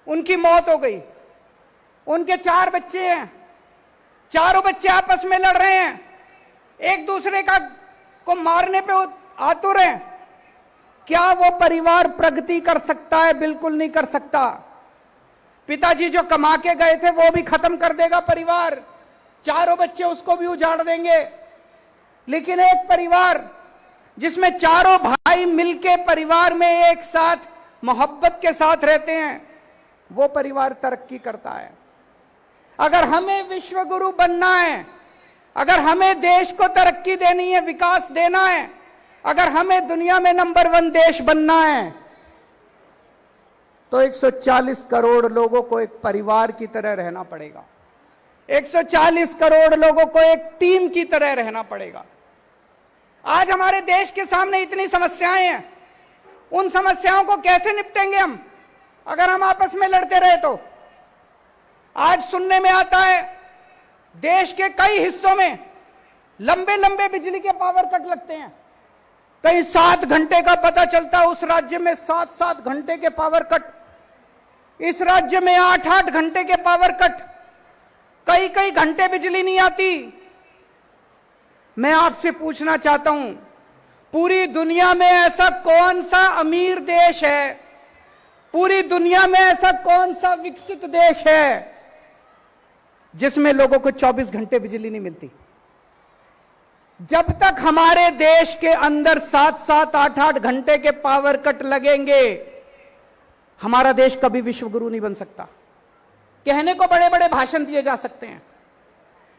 उनकी मौत हो गई। उनके 4 बच्चे हैं, चारों बच्चे आपस में लड़ रहे हैं, एक दूसरे को मारने पे आतुर हैं। क्या वो परिवार प्रगति कर सकता है? बिल्कुल नहीं कर सकता। पिताजी जो कमा के गए थे वो भी खत्म कर देगा परिवार, चारों बच्चे उसको भी उजाड़ देंगे। लेकिन एक परिवार जिसमें चारों भाई मिलके परिवार में एक साथ मोहब्बत के साथ रहते हैं, वो परिवार तरक्की करता है। अगर हमें विश्व गुरु बनना है, अगर हमें देश को तरक्की देनी है, विकास देना है, अगर हमें दुनिया में नंबर 1 देश बनना है, तो 140 करोड़ लोगों को एक परिवार की तरह रहना पड़ेगा। 140 करोड़ लोगों को एक टीम की तरह रहना पड़ेगा। आज हमारे देश के सामने इतनी समस्याएं हैं, उन समस्याओं को कैसे निपटेंगे हम अगर हम आपस में लड़ते रहे तो? आज सुनने में आता है देश के कई हिस्सों में लंबे लंबे बिजली के पावर कट लगते हैं। कहीं 7 घंटे का पता चलता है, उस राज्य में 7-7 घंटे के पावर कट, इस राज्य में 8-8 घंटे के पावर कट, कई कई घंटे बिजली नहीं आती। मैं आपसे पूछना चाहता हूं, पूरी दुनिया में ऐसा कौन सा अमीर देश है, पूरी दुनिया में ऐसा कौन सा विकसित देश है जिसमें लोगों को 24 घंटे बिजली नहीं मिलती? जब तक हमारे देश के अंदर 7-7, 8-8 घंटे के पावर कट लगेंगे, हमारा देश कभी विश्व गुरु नहीं बन सकता। कहने को बड़े बड़े भाषण दिए जा सकते हैं,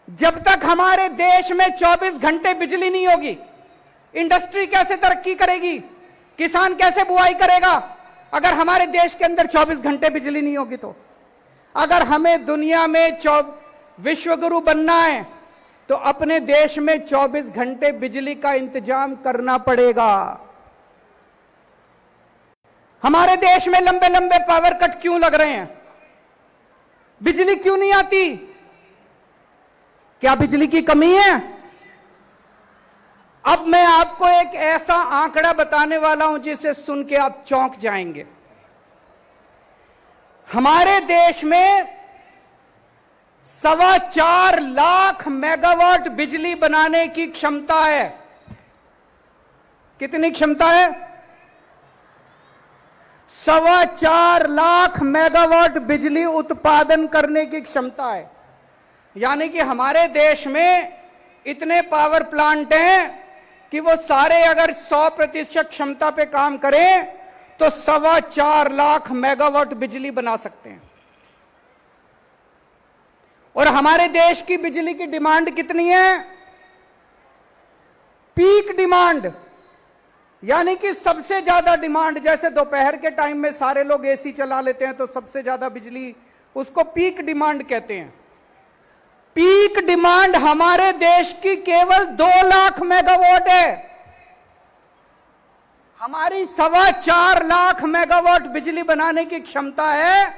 जब तक हमारे देश में 24 घंटे बिजली नहीं होगी, इंडस्ट्री कैसे तरक्की करेगी, किसान कैसे बुआई करेगा अगर हमारे देश के अंदर 24 घंटे बिजली नहीं होगी? तो अगर हमें दुनिया में विश्व गुरु बनना है तो अपने देश में 24 घंटे बिजली का इंतजाम करना पड़ेगा। हमारे देश में लंबे लंबे पावर कट क्यों लग रहे हैं? बिजली क्यों नहीं आती? क्या बिजली की कमी है? अब मैं आपको एक ऐसा आंकड़ा बताने वाला हूं जिसे सुन के आप चौंक जाएंगे। हमारे देश में 4.25 लाख मेगावाट बिजली बनाने की क्षमता है। कितनी क्षमता है? 4.25 लाख मेगावाट बिजली उत्पादन करने की क्षमता है। यानी कि हमारे देश में इतने पावर प्लांट हैं कि वो सारे अगर 100% क्षमता पे काम करें तो 4.25 लाख मेगावाट बिजली बना सकते हैं। और हमारे देश की बिजली की डिमांड कितनी है? पीक डिमांड, यानी कि सबसे ज्यादा डिमांड। जैसे दोपहर के टाइम में सारे लोग एसी चला लेते हैं तो सबसे ज्यादा बिजली, उसको पीक डिमांड कहते हैं। पीक डिमांड हमारे देश की केवल 2 लाख मेगावाट है। हमारी 4.25 लाख मेगावाट बिजली बनाने की क्षमता है,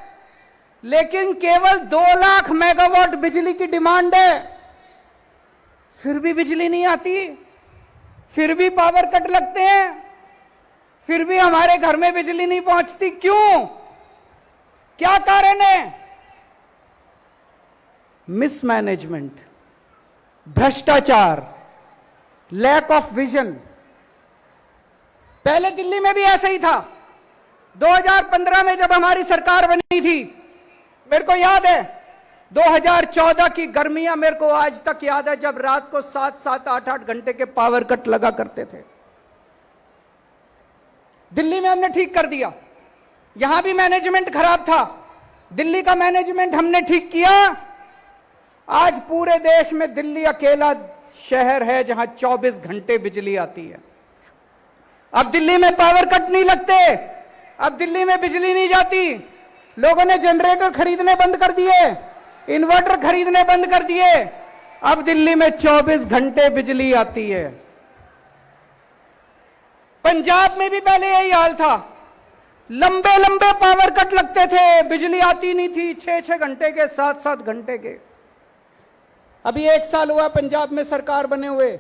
लेकिन केवल 2 लाख मेगावाट बिजली की डिमांड है। फिर भी बिजली नहीं आती, फिर भी पावर कट लगते हैं, फिर भी हमारे घर में बिजली नहीं पहुंचती। क्यों? क्या कारण है? मिसमैनेजमेंट, भ्रष्टाचार, लैक ऑफ विजन। पहले दिल्ली में भी ऐसा ही था। 2015 में जब हमारी सरकार बनी थी, मेरे को याद है 2014 की गर्मियां मेरे को आज तक याद है, जब रात को 7-7, 8-8 घंटे के पावर कट लगा करते थे। दिल्ली में हमने ठीक कर दिया। यहां भी मैनेजमेंट खराब था, दिल्ली का मैनेजमेंट हमने ठीक किया। आज पूरे देश में दिल्ली अकेला शहर है जहां 24 घंटे बिजली आती है। अब दिल्ली में पावर कट नहीं लगते, अब दिल्ली में बिजली नहीं जाती। लोगों ने जनरेटर खरीदने बंद कर दिए, इन्वर्टर खरीदने बंद कर दिए। अब दिल्ली में 24 घंटे बिजली आती है। पंजाब में भी पहले यही हाल था, लंबे लंबे पावर कट लगते थे, बिजली आती नहीं थी, 6-6 घंटे के, 7-7 घंटे के। अभी 1 साल हुआ पंजाब में सरकार बने हुए,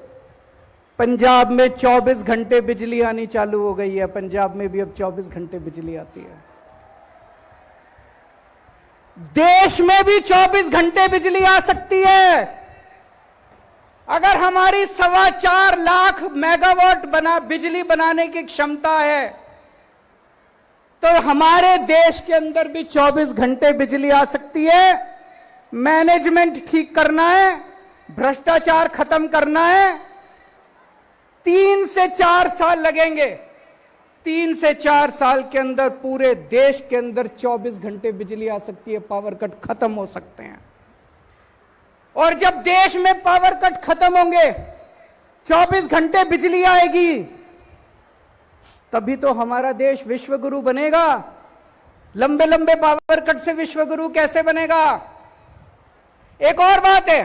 पंजाब में 24 घंटे बिजली आनी चालू हो गई है। पंजाब में भी अब 24 घंटे बिजली आती है। देश में भी 24 घंटे बिजली आ सकती है अगर हमारी 4.25 लाख मेगावाट बिजली बनाने की क्षमता है, तो हमारे देश के अंदर भी 24 घंटे बिजली आ सकती है। मैनेजमेंट ठीक करना है, भ्रष्टाचार खत्म करना है। 3 से 4 साल लगेंगे। 3 से 4 साल के अंदर पूरे देश के अंदर 24 घंटे बिजली आ सकती है, पावर कट खत्म हो सकते हैं। और जब देश में पावर कट खत्म होंगे, 24 घंटे बिजली आएगी, तभी तो हमारा देश विश्व गुरु बनेगा। लंबे लंबे पावर कट से विश्व गुरु कैसे बनेगा? एक और बात है,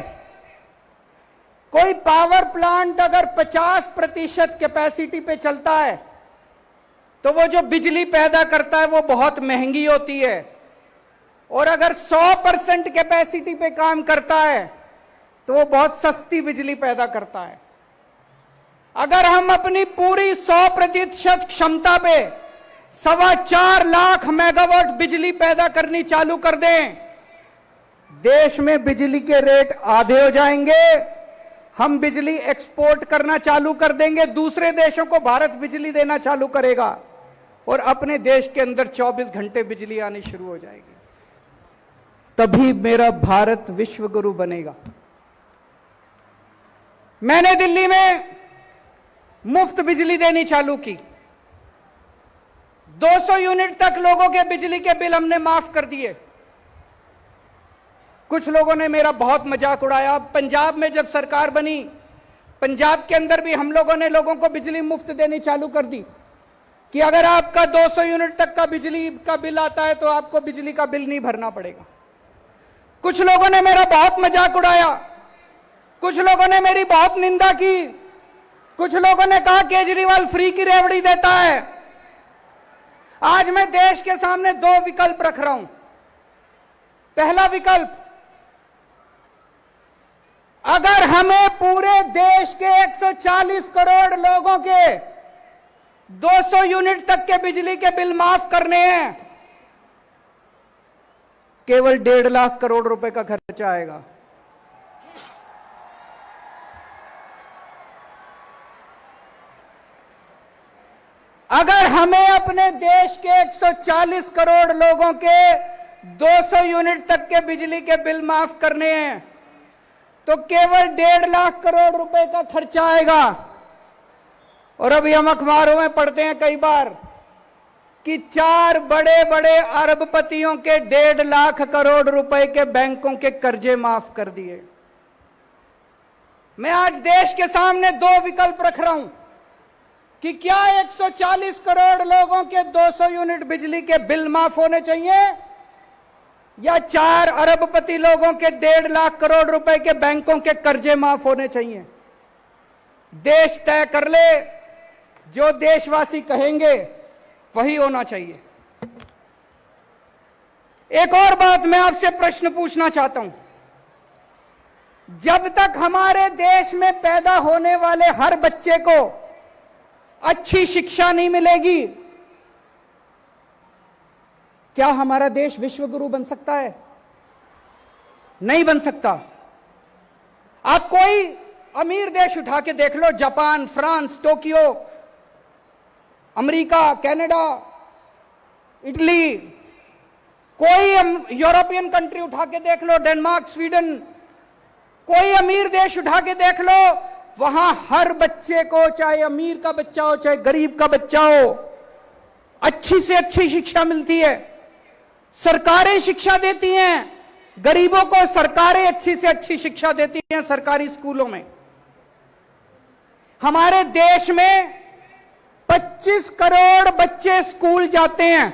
कोई पावर प्लांट अगर 50% कैपेसिटी पे चलता है तो वो जो बिजली पैदा करता है वो बहुत महंगी होती है। और अगर 100% कैपेसिटी पे काम करता है तो वो बहुत सस्ती बिजली पैदा करता है। अगर हम अपनी पूरी 100% क्षमता पे 4.25 लाख मेगावाट बिजली पैदा करनी चालू कर दें, देश में बिजली के रेट आधे हो जाएंगे। हम बिजली एक्सपोर्ट करना चालू कर देंगे, दूसरे देशों को भारत बिजली देना चालू करेगा और अपने देश के अंदर 24 घंटे बिजली आनी शुरू हो जाएगी। तभी मेरा भारत विश्व गुरु बनेगा। मैंने दिल्ली में मुफ्त बिजली देनी चालू की। 200 यूनिट तक लोगों के बिजली के बिल हमने माफ कर दिए। कुछ लोगों ने मेरा बहुत मजाक उड़ाया। पंजाब में जब सरकार बनी, पंजाब के अंदर भी हम लोगों ने लोगों को बिजली मुफ्त देनी चालू कर दी कि अगर आपका 200 यूनिट तक का बिजली का बिल आता है तो आपको बिजली का बिल नहीं भरना पड़ेगा। कुछ लोगों ने मेरा बहुत मजाक उड़ाया, कुछ लोगों ने मेरी बहुत निंदा की, कुछ लोगों ने कहा केजरीवाल फ्री की रेवड़ी देता है। आज मैं देश के सामने 2 विकल्प रख रहा हूं। पहला विकल्प, अगर हमें पूरे देश के 140 करोड़ लोगों के 200 यूनिट तक के बिजली के बिल माफ करने हैं, केवल 1.5 लाख करोड़ रुपए का खर्चा आएगा। अगर हमें अपने देश के 140 करोड़ लोगों के 200 यूनिट तक के बिजली के बिल माफ करने हैं, तो केवल 1.5 लाख करोड़ रुपए का खर्चा आएगा। और अभी हम अखबारों में पढ़ते हैं कई बार कि 4 बड़े बड़े अरबपतियों के 1.5 लाख करोड़ रुपए के बैंकों के कर्जे माफ कर दिए। मैं आज देश के सामने 2 विकल्प रख रहा हूं कि क्या 140 करोड़ लोगों के 200 यूनिट बिजली के बिल माफ होने चाहिए या 4 अरबपति लोगों के 1.5 लाख करोड़ रुपए के बैंकों के कर्जे माफ होने चाहिए। देश तय कर ले, जो देशवासी कहेंगे वही होना चाहिए। एक और बात मैं आपसे प्रश्न पूछना चाहता हूं, जब तक हमारे देश में पैदा होने वाले हर बच्चे को अच्छी शिक्षा नहीं मिलेगी, क्या हमारा देश विश्व गुरु बन सकता है? नहीं बन सकता। आप कोई अमीर देश उठा के देख लो, Japan, France, Tokyo, America, Canada, Italy, कोई यूरोपियन कंट्री उठा के देख लो, डेनमार्क, स्वीडन, कोई अमीर देश उठा के देख लो, वहां हर बच्चे को, चाहे अमीर का बच्चा हो चाहे गरीब का बच्चा हो, अच्छी से अच्छी शिक्षा मिलती है। सरकारें शिक्षा देती हैं, गरीबों को सरकारें अच्छी से अच्छी शिक्षा देती हैं सरकारी स्कूलों में। हमारे देश में 25 करोड़ बच्चे स्कूल जाते हैं।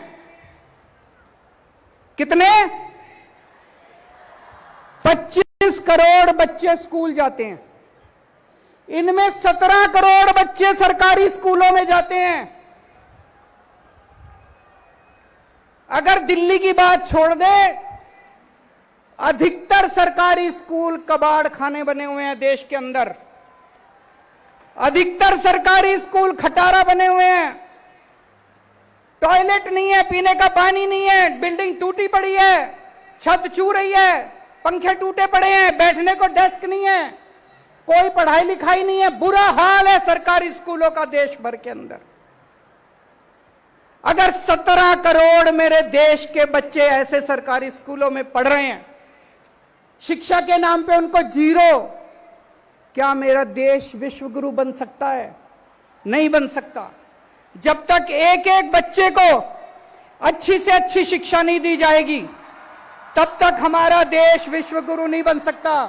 कितने? 25 करोड़ बच्चे स्कूल जाते हैं। इनमें 17 करोड़ बच्चे सरकारी स्कूलों में जाते हैं। अगर दिल्ली की बात छोड़ दे, अधिकतर सरकारी स्कूल कबाड़ खाने बने हुए हैं देश के अंदर। अधिकतर सरकारी स्कूल खटारा बने हुए हैं। टॉयलेट नहीं है, पीने का पानी नहीं है, बिल्डिंग टूटी पड़ी है, छत चू रही है, पंखे टूटे पड़े हैं, बैठने को डेस्क नहीं है, कोई पढ़ाई लिखाई नहीं है। बुरा हाल है सरकारी स्कूलों का देश भर के अंदर। अगर 17 करोड़ मेरे देश के बच्चे ऐसे सरकारी स्कूलों में पढ़ रहे हैं, शिक्षा के नाम पे उनको 0, क्या मेरा देश विश्व गुरु बन सकता है? नहीं बन सकता। जब तक एक एक बच्चे को अच्छी से अच्छी शिक्षा नहीं दी जाएगी, तब तक हमारा देश विश्व गुरु नहीं बन सकता।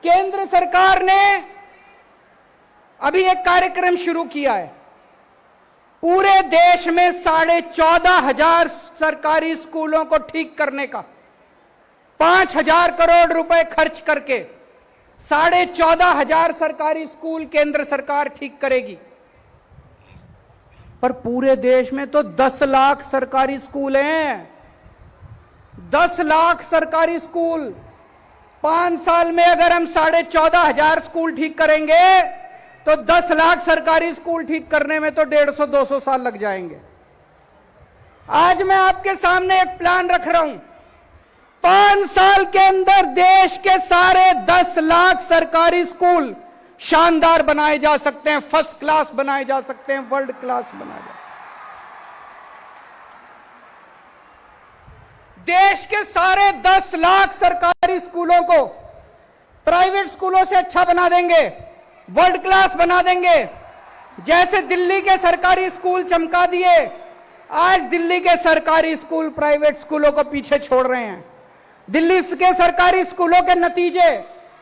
केंद्र सरकार ने अभी एक कार्यक्रम शुरू किया है। पूरे देश में 14,500 सरकारी स्कूलों को ठीक करने का 5,000 करोड़ रुपए खर्च करके 14,500 सरकारी स्कूल केंद्र सरकार ठीक करेगी। पर पूरे देश में तो 10 लाख सरकारी स्कूल हैं। 10 लाख सरकारी स्कूल। 5 साल में अगर हम 14,500 स्कूल ठीक करेंगे तो 10 लाख सरकारी स्कूल ठीक करने में तो 150-200 साल लग जाएंगे। आज मैं आपके सामने एक प्लान रख रहा हूं। 5 साल के अंदर देश के सारे 10 लाख सरकारी स्कूल शानदार बनाए जा सकते हैं, फर्स्ट क्लास बनाए जा सकते हैं, वर्ल्ड क्लास बनाए जा सकते हैं। देश के सारे 10 लाख सरकारी स्कूलों को प्राइवेट स्कूलों से अच्छा बना देंगे, वर्ल्ड क्लास बना देंगे। जैसे दिल्ली के सरकारी स्कूल चमका दिए, आज दिल्ली के सरकारी स्कूल प्राइवेट स्कूलों को पीछे छोड़ रहे हैं। दिल्ली के सरकारी स्कूलों के नतीजे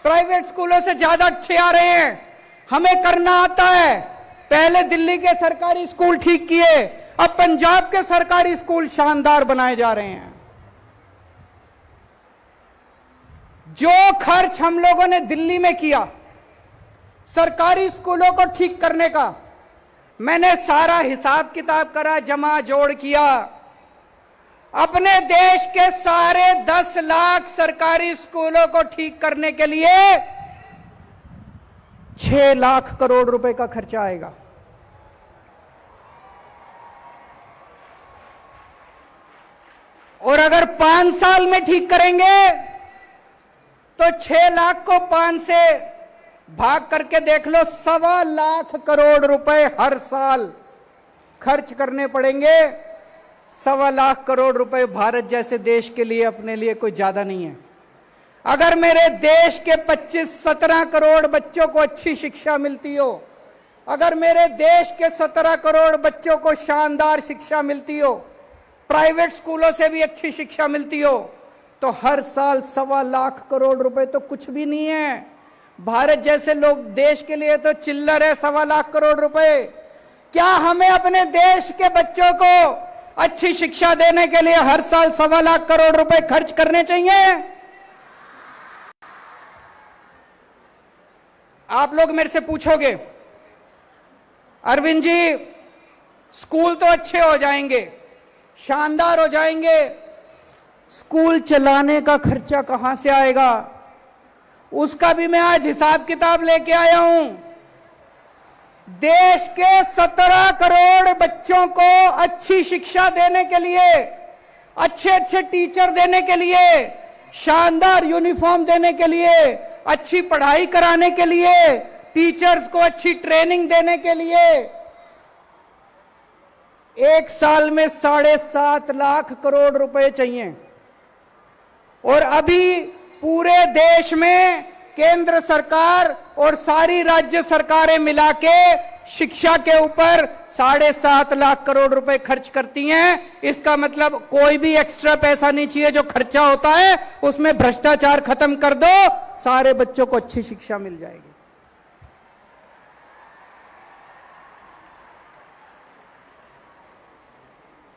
प्राइवेट स्कूलों से ज्यादा अच्छे आ रहे हैं। हमें करना आता है। पहले दिल्ली के सरकारी स्कूल ठीक किए, अब पंजाब के सरकारी स्कूल शानदार बनाए जा रहे हैं। जो खर्च हम लोगों ने दिल्ली में किया सरकारी स्कूलों को ठीक करने का, मैंने सारा हिसाब किताब करा, जमा जोड़ किया। अपने देश के सारे 10 लाख सरकारी स्कूलों को ठीक करने के लिए 6 लाख करोड़ रुपए का खर्चा आएगा। और अगर 5 साल में ठीक करेंगे तो 6 लाख को 5 से भाग करके देख लो, 1.25 लाख करोड़ रुपए हर साल खर्च करने पड़ेंगे। 1.25 लाख करोड़ रुपए भारत जैसे देश के लिए, अपने लिए कोई ज्यादा नहीं है। अगर मेरे देश के 25-17 करोड़ बच्चों को अच्छी शिक्षा मिलती हो, अगर मेरे देश के 17 करोड़ बच्चों को शानदार शिक्षा मिलती हो, प्राइवेट स्कूलों से भी अच्छी शिक्षा मिलती हो, तो हर साल 1.25 लाख करोड़ रुपए तो कुछ भी नहीं है। भारत जैसे लोग देश के लिए तो चिल्लर है 1.25 लाख करोड़ रुपए। क्या हमें अपने देश के बच्चों को अच्छी शिक्षा देने के लिए हर साल 1.25 लाख करोड़ रुपए खर्च करने चाहिए? आप लोग मेरे से पूछोगे, अरविंद जी स्कूल तो अच्छे हो जाएंगे, शानदार हो जाएंगे, स्कूल चलाने का खर्चा कहां से आएगा? उसका भी मैं आज हिसाब किताब लेके आया हूं। देश के 17 करोड़ बच्चों को अच्छी शिक्षा देने के लिए, अच्छे अच्छे टीचर देने के लिए, शानदार यूनिफॉर्म देने के लिए, अच्छी पढ़ाई कराने के लिए, टीचर्स को अच्छी ट्रेनिंग देने के लिए एक साल में 7.5 लाख करोड़ रुपए चाहिए। और अभी पूरे देश में केंद्र सरकार और सारी राज्य सरकारें मिला के शिक्षा के ऊपर 7.5 लाख करोड़ रुपए खर्च करती हैं। इसका मतलब कोई भी एक्स्ट्रा पैसा नहीं चाहिए। जो खर्चा होता है उसमें भ्रष्टाचार खत्म कर दो, सारे बच्चों को अच्छी शिक्षा मिल जाएगी।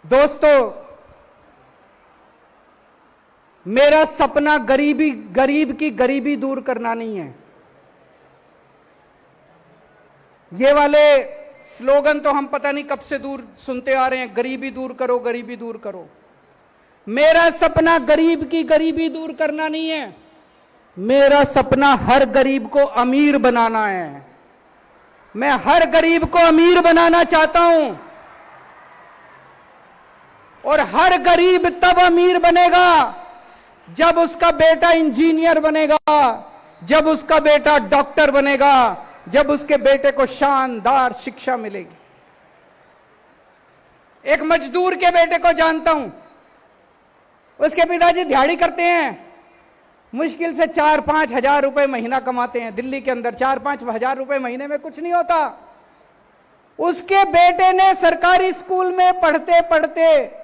दोस्तों, मेरा सपना गरीब की गरीबी दूर करना नहीं है। ये वाले स्लोगन तो हम पता नहीं कब से दूर सुनते आ रहे हैं, गरीबी दूर करो, गरीबी दूर करो। मेरा सपना गरीब की गरीबी दूर करना नहीं है। मेरा सपना हर गरीब को अमीर बनाना है। मैं हर गरीब को अमीर बनाना चाहता हूं। और हर गरीब तब अमीर बनेगा जब उसका बेटा इंजीनियर बनेगा, जब उसका बेटा डॉक्टर बनेगा, जब उसके बेटे को शानदार शिक्षा मिलेगी। एक मजदूर के बेटे को जानता हूं, उसके पिताजी दिहाड़ी करते हैं, मुश्किल से 4-5 हजार रुपए महीना कमाते हैं। दिल्ली के अंदर 4-5 हजार रुपए महीने में कुछ नहीं होता। उसके बेटे ने सरकारी स्कूल में पढ़ते पढ़ते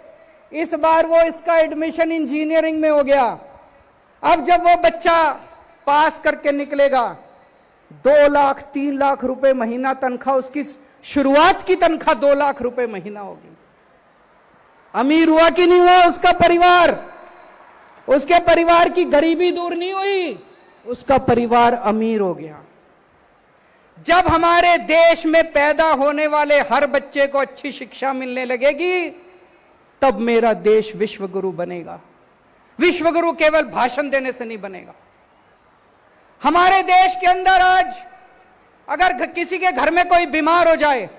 इस बार वो इसका एडमिशन इंजीनियरिंग में हो गया। अब जब वो बच्चा पास करके निकलेगा, 2 लाख 3 लाख रुपए महीना तनख्वाह, उसकी शुरुआत की तनख्वाह 2 लाख रुपए महीना होगी। अमीर हुआ कि नहीं हुआ उसका परिवार? उसके परिवार की गरीबी दूर नहीं हुई, उसका परिवार अमीर हो गया। जब हमारे देश में पैदा होने वाले हर बच्चे को अच्छी शिक्षा मिलने लगेगी, तब मेरा देश विश्व गुरु बनेगा। विश्व गुरु केवल भाषण देने से नहीं बनेगा। हमारे देश के अंदर आज अगर किसी के घर में कोई बीमार हो जाए,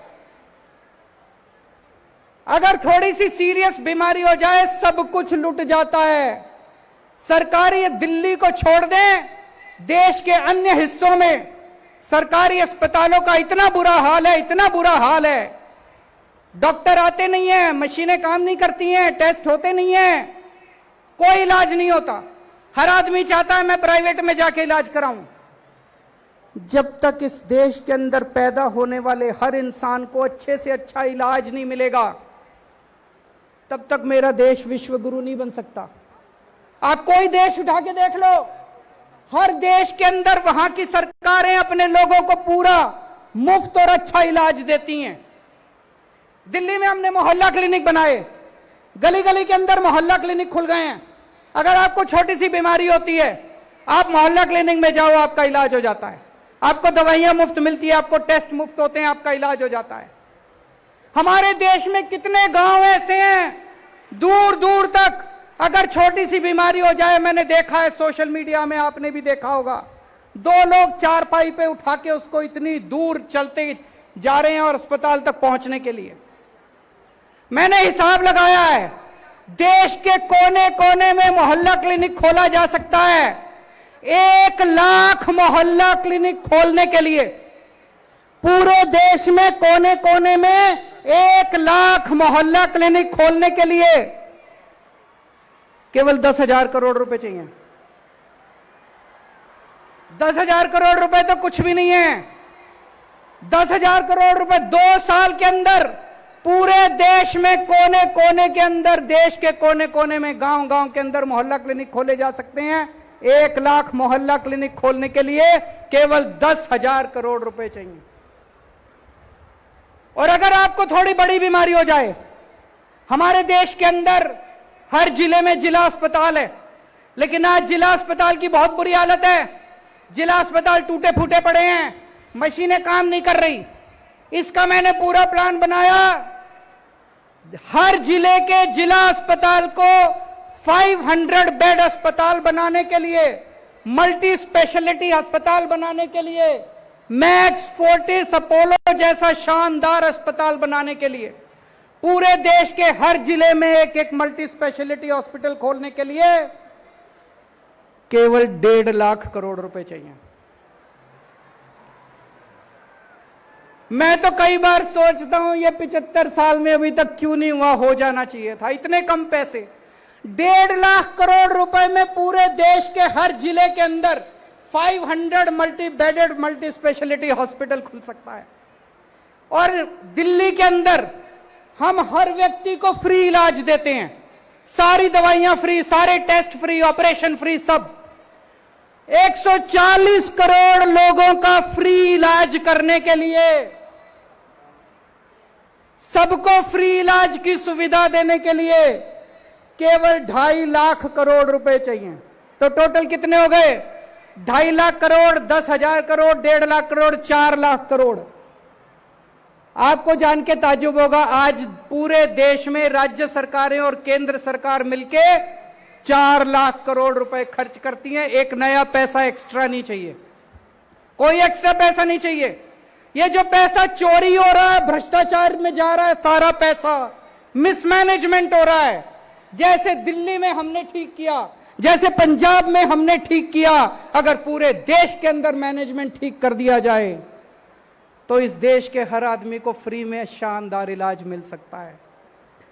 अगर थोड़ी सी सीरियस बीमारी हो जाए, सब कुछ लुट जाता है। सरकारी दिल्ली को छोड़ दें, देश के अन्य हिस्सों में सरकारी अस्पतालों का इतना बुरा हाल है, इतना बुरा हाल है, डॉक्टर आते नहीं है, मशीनें काम नहीं करती हैं, टेस्ट होते नहीं हैं, कोई इलाज नहीं होता। हर आदमी चाहता है मैं प्राइवेट में जाके इलाज कराऊं। जब तक इस देश के अंदर पैदा होने वाले हर इंसान को अच्छे से अच्छा इलाज नहीं मिलेगा, तब तक मेरा देश विश्व गुरु नहीं बन सकता। आप कोई देश उठा के देख लो, हर देश के अंदर वहां की सरकारें अपने लोगों को पूरा मुफ्त और अच्छा इलाज देती हैं। दिल्ली में हमने मोहल्ला क्लिनिक बनाए, गली गली के अंदर मोहल्ला क्लिनिक खुल गए हैं। अगर आपको छोटी सी बीमारी होती है, आप मोहल्ला क्लिनिक में जाओ, आपका इलाज हो जाता है। आपको दवाइयां मुफ्त मिलती है, आपको टेस्ट मुफ्त होते हैं, आपका इलाज हो जाता है। हमारे देश में कितने गांव ऐसे हैं, दूर दूर तक अगर छोटी सी बीमारी हो जाए, मैंने देखा है सोशल मीडिया में, आपने भी देखा होगा, 2 लोग चारपाई पे उठा के उसको इतनी दूर चलते जा रहे हैं और अस्पताल तक पहुंचने के लिए। मैंने हिसाब लगाया है, देश के कोने कोने में मोहल्ला क्लिनिक खोला जा सकता है। 1 लाख मोहल्ला क्लिनिक खोलने के लिए पूरे देश में कोने कोने में 1 लाख मोहल्ला क्लिनिक खोलने के लिए केवल 10,000 करोड़ रुपए चाहिए। 10,000 करोड़ रुपए तो कुछ भी नहीं है। 10,000 करोड़ रुपए 2 साल के अंदर पूरे देश में कोने कोने के अंदर, देश के कोने कोने में, गांव गांव के अंदर मोहल्ला क्लिनिक खोले जा सकते हैं। 1 लाख मोहल्ला क्लिनिक खोलने के लिए केवल 10,000 करोड़ रुपए चाहिए। और अगर आपको थोड़ी बड़ी बीमारी हो जाए, हमारे देश के अंदर हर जिले में जिला अस्पताल है, लेकिन आज जिला अस्पताल की बहुत बुरी हालत है। जिला अस्पताल टूटे फूटे पड़े हैं, मशीनें काम नहीं कर रही। इसका मैंने पूरा प्लान बनाया। हर जिले के जिला अस्पताल को 500 बेड अस्पताल बनाने के लिए, मल्टी स्पेशलिटी अस्पताल बनाने के लिए, मैक्स फोर्टिस अपोलो जैसा शानदार अस्पताल बनाने के लिए, पूरे देश के हर जिले में एक एक मल्टी स्पेशलिटी हॉस्पिटल खोलने के लिए केवल 1.5 लाख करोड़ रुपए चाहिए। मैं तो कई बार सोचता हूं ये 75 साल में अभी तक क्यों नहीं हुआ, हो जाना चाहिए था। इतने कम पैसे, 1.5 लाख करोड़ रुपए में पूरे देश के हर जिले के अंदर 500 multi bedded multi speciality hospital खुल सकता है। और दिल्ली के अंदर हम हर व्यक्ति को फ्री इलाज देते हैं, सारी दवाइयां फ्री, सारे टेस्ट फ्री, ऑपरेशन फ्री, सब। 140 करोड़ लोगों का फ्री इलाज करने के लिए, सबको फ्री इलाज की सुविधा देने के लिए केवल 2.5 लाख करोड़ रुपए चाहिए। तो टोटल कितने हो गए? 2.5 लाख करोड़, 10,000 करोड़, 1.5 लाख करोड़, 4 लाख करोड़। आपको जान के ताज्जुब होगा, आज पूरे देश में राज्य सरकारें और केंद्र सरकार मिलके 4 लाख करोड़ रुपए खर्च करती हैं। एक नया पैसा एक्स्ट्रा नहीं चाहिए, कोई एक्स्ट्रा पैसा नहीं चाहिए। ये जो पैसा चोरी हो रहा है, भ्रष्टाचार में जा रहा है, सारा पैसा मिसमैनेजमेंट हो रहा है। जैसे दिल्ली में हमने ठीक किया, जैसे पंजाब में हमने ठीक किया, अगर पूरे देश के अंदर मैनेजमेंट ठीक कर दिया जाए तो इस देश के हर आदमी को फ्री में शानदार इलाज मिल सकता है।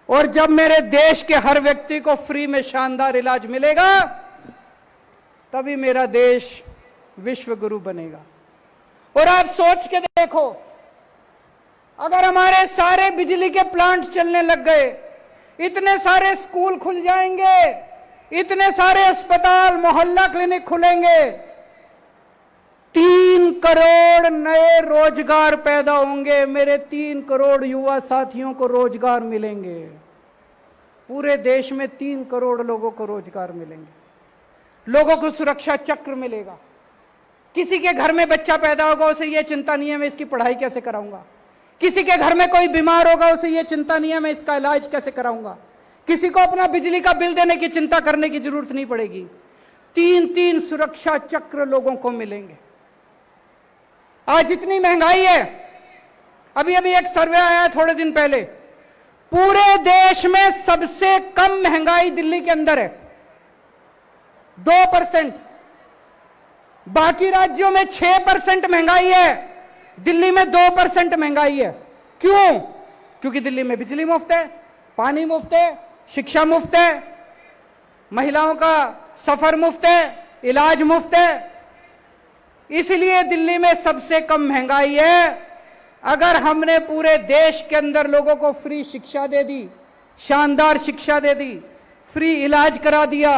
और जब मेरे देश के हर व्यक्ति को फ्री में शानदार इलाज मिलेगा, तभी मेरा देश विश्व गुरु बनेगा। और आप सोच के देखो, अगर हमारे सारे बिजली के प्लांट चलने लग गए, इतने सारे स्कूल खुल जाएंगे, इतने सारे अस्पताल, मोहल्ला क्लिनिक खुलेंगे, 3 करोड़ नए रोजगार पैदा होंगे। मेरे 3 करोड़ युवा साथियों को रोजगार मिलेंगे। पूरे देश में 3 करोड़ लोगों को रोजगार मिलेंगे। लोगों को सुरक्षा चक्र मिलेगा। किसी के घर में बच्चा पैदा होगा, उसे यह चिंता नहीं है मैं इसकी पढ़ाई कैसे कराऊंगा। किसी के घर में कोई बीमार होगा, उसे यह चिंता नहीं है मैं इसका इलाज कैसे कराऊंगा। किसी को अपना बिजली का बिल देने की चिंता करने की जरूरत नहीं पड़ेगी। 3-3 सुरक्षा चक्र लोगों को मिलेंगे। आज इतनी महंगाई है, अभी अभी एक सर्वे आया थोड़े दिन पहले, पूरे देश में सबसे कम महंगाई दिल्ली के अंदर है, 2%। बाकी राज्यों में 6% महंगाई है, दिल्ली में 2% महंगाई है। क्यों? क्योंकि दिल्ली में बिजली मुफ्त है, पानी मुफ्त है, शिक्षा मुफ्त है, महिलाओं का सफर मुफ्त है, इलाज मुफ्त है। इसलिए दिल्ली में सबसे कम महंगाई है। अगर हमने पूरे देश के अंदर लोगों को फ्री शिक्षा दे दी, शानदार शिक्षा दे दी, फ्री इलाज करा दिया,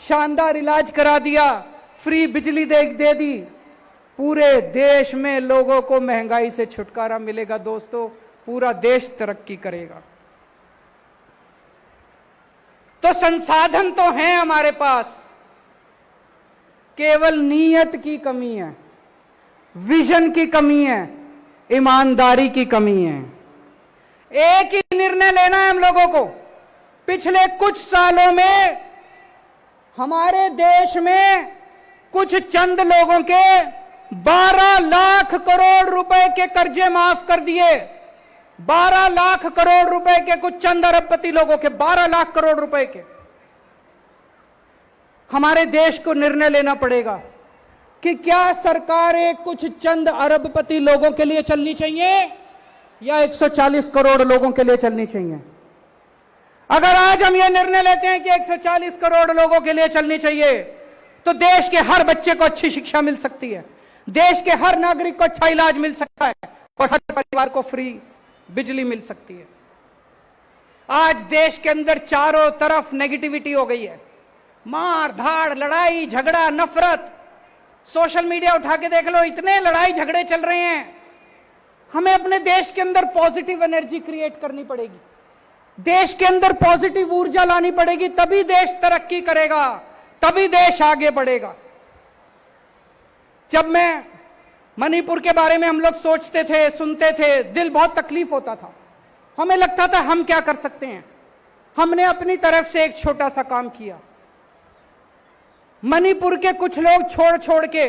शानदार इलाज करा दिया, फ्री बिजली दे दी, पूरे देश में लोगों को महंगाई से छुटकारा मिलेगा। दोस्तों, पूरा देश तरक्की करेगा। तो संसाधन तो हैं हमारे पास, केवल नीयत की कमी है, विजन की कमी है, ईमानदारी की कमी है। एक ही निर्णय लेना है हम लोगों को। पिछले कुछ सालों में हमारे देश में कुछ चंद लोगों के 12 लाख करोड़ रुपए के कर्जे माफ कर दिए। 12 लाख करोड़ रुपए के कुछ चंद अरबपति लोगों के 12 लाख करोड़ रुपए के। हमारे देश को निर्णय लेना पड़ेगा कि क्या सरकारें कुछ चंद अरबपति लोगों के लिए चलनी चाहिए या 140 करोड़ लोगों के लिए चलनी चाहिए। अगर आज हम यह निर्णय लेते हैं कि 140 करोड़ लोगों के लिए चलनी चाहिए, तो देश के हर बच्चे को अच्छी शिक्षा मिल सकती है, देश के हर नागरिक को अच्छा इलाज मिल सकता है और हर परिवार को फ्री बिजली मिल सकती है। आज देश के अंदर चारों तरफ नेगेटिविटी हो गई है, मार धाड़, लड़ाई झगड़ा, नफरत। सोशल मीडिया उठा के देख लो, इतने लड़ाई झगड़े चल रहे हैं। हमें अपने देश के अंदर पॉजिटिव एनर्जी क्रिएट करनी पड़ेगी, देश के अंदर पॉजिटिव ऊर्जा लानी पड़ेगी, तभी देश तरक्की करेगा, तभी देश आगे बढ़ेगा। जब मैं मणिपुर के बारे में हम लोग सोचते थे, सुनते थे, दिल बहुत तकलीफ होता था। हमें लगता था हम क्या कर सकते हैं। हमने अपनी तरफ से एक छोटा सा काम किया। मणिपुर के कुछ लोग छोड़ छोड़ के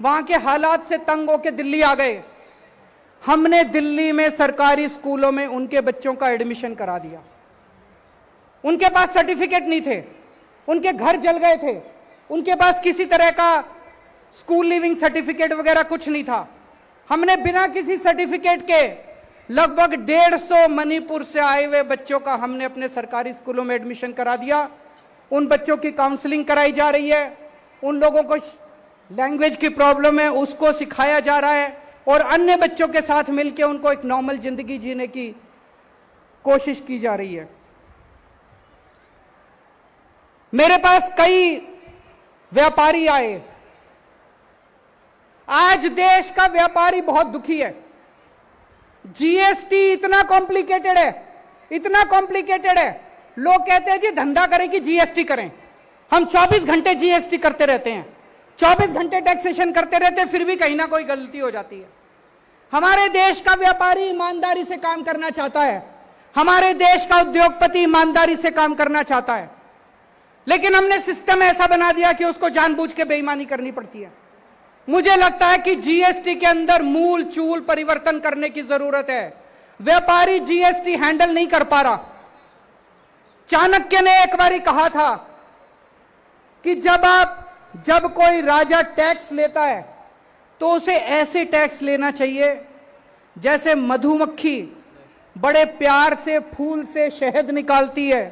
वहां के हालात से तंग होकर दिल्ली आ गए। हमने दिल्ली में सरकारी स्कूलों में उनके बच्चों का एडमिशन करा दिया। उनके पास सर्टिफिकेट नहीं थे, उनके घर जल गए थे, उनके पास किसी तरह का स्कूल लिविंग सर्टिफिकेट वगैरह कुछ नहीं था। हमने बिना किसी सर्टिफिकेट के लगभग 150 मणिपुर से आए हुए बच्चों का हमने अपने सरकारी स्कूलों में एडमिशन करा दिया। उन बच्चों की काउंसलिंग कराई जा रही है, उन लोगों को लैंग्वेज की प्रॉब्लम है उसको सिखाया जा रहा है और अन्य बच्चों के साथ मिलकर उनको एक नॉर्मल जिंदगी जीने की कोशिश की जा रही है। मेरे पास कई व्यापारी आए। आज देश का व्यापारी बहुत दुखी है। जीएसटी इतना कॉम्प्लिकेटेड है, इतना कॉम्प्लिकेटेड है। लोग कहते हैं जी धंधा करें कि जीएसटी करें। हम 24 घंटे जीएसटी करते रहते हैं, 24 घंटे टैक्सेशन करते रहते हैं, फिर भी कहीं ना कोई गलती हो जाती है। हमारे देश का व्यापारी ईमानदारी से काम करना चाहता है, हमारे देश का उद्योगपति ईमानदारी से काम करना चाहता है, लेकिन हमने सिस्टम ऐसा बना दिया कि उसको जानबूझ के बेईमानी करनी पड़ती है। मुझे लगता है कि जीएसटी के अंदर मूल चूल परिवर्तन करने की जरूरत है। व्यापारी जीएसटी हैंडल नहीं कर पा रहा। चाणक्य ने एक बार कहा था कि जब कोई राजा टैक्स लेता है तो उसे ऐसे टैक्स लेना चाहिए जैसे मधुमक्खी बड़े प्यार से फूल से शहद निकालती है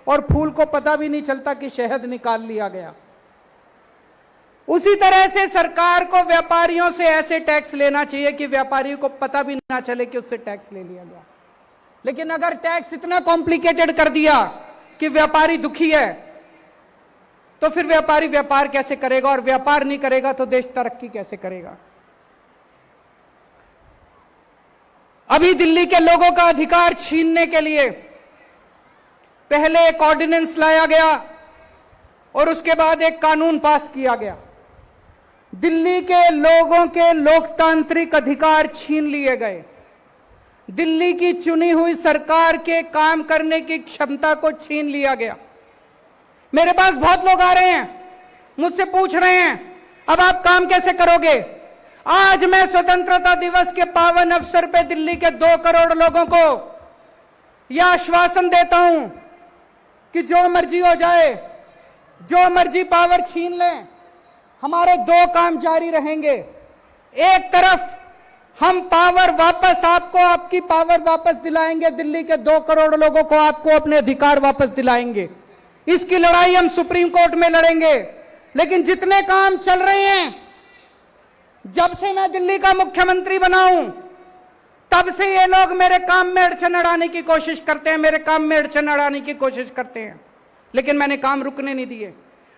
और फूल को पता भी नहीं चलता कि शहद निकाल लिया गया। उसी तरह से सरकार को व्यापारियों से ऐसे टैक्स लेना चाहिए कि व्यापारियों को पता भी ना चले कि उससे टैक्स ले लिया गया। लेकिन अगर टैक्स इतना कॉम्प्लिकेटेड कर दिया कि व्यापारी दुखी है, तो फिर व्यापारी व्यापार कैसे करेगा, और व्यापार नहीं करेगा तो देश तरक्की कैसे करेगा। अभी दिल्ली के लोगों का अधिकार छीनने के लिए पहले एक ऑर्डिनेंस लाया गया और उसके बाद एक कानून पास किया गया। दिल्ली के लोगों के लोकतांत्रिक अधिकार छीन लिए गए। दिल्ली की चुनी हुई सरकार के काम करने की क्षमता को छीन लिया गया। मेरे पास बहुत लोग आ रहे हैं, मुझसे पूछ रहे हैं अब आप काम कैसे करोगे। आज मैं स्वतंत्रता दिवस के पावन अवसर पे दिल्ली के 2 करोड़ लोगों को यह आश्वासन देता हूं कि जो मर्जी हो जाए, जो मर्जी पावर छीन लें, हमारे 2 काम जारी रहेंगे। एक तरफ हम पावर वापस आपको, आपकी पावर वापस दिलाएंगे, दिल्ली के 2 करोड़ लोगों को आपको अपने अधिकार वापस दिलाएंगे। इसकी लड़ाई हम सुप्रीम कोर्ट में लड़ेंगे। लेकिन जितने काम चल रहे हैं, जब से मैं दिल्ली का मुख्यमंत्री बना हूं तब से ये लोग मेरे काम में अड़चन अड़ाने की कोशिश करते हैं, मेरे काम में अड़चन अड़ाने की कोशिश करते हैं, लेकिन मैंने काम रुकने नहीं दिए।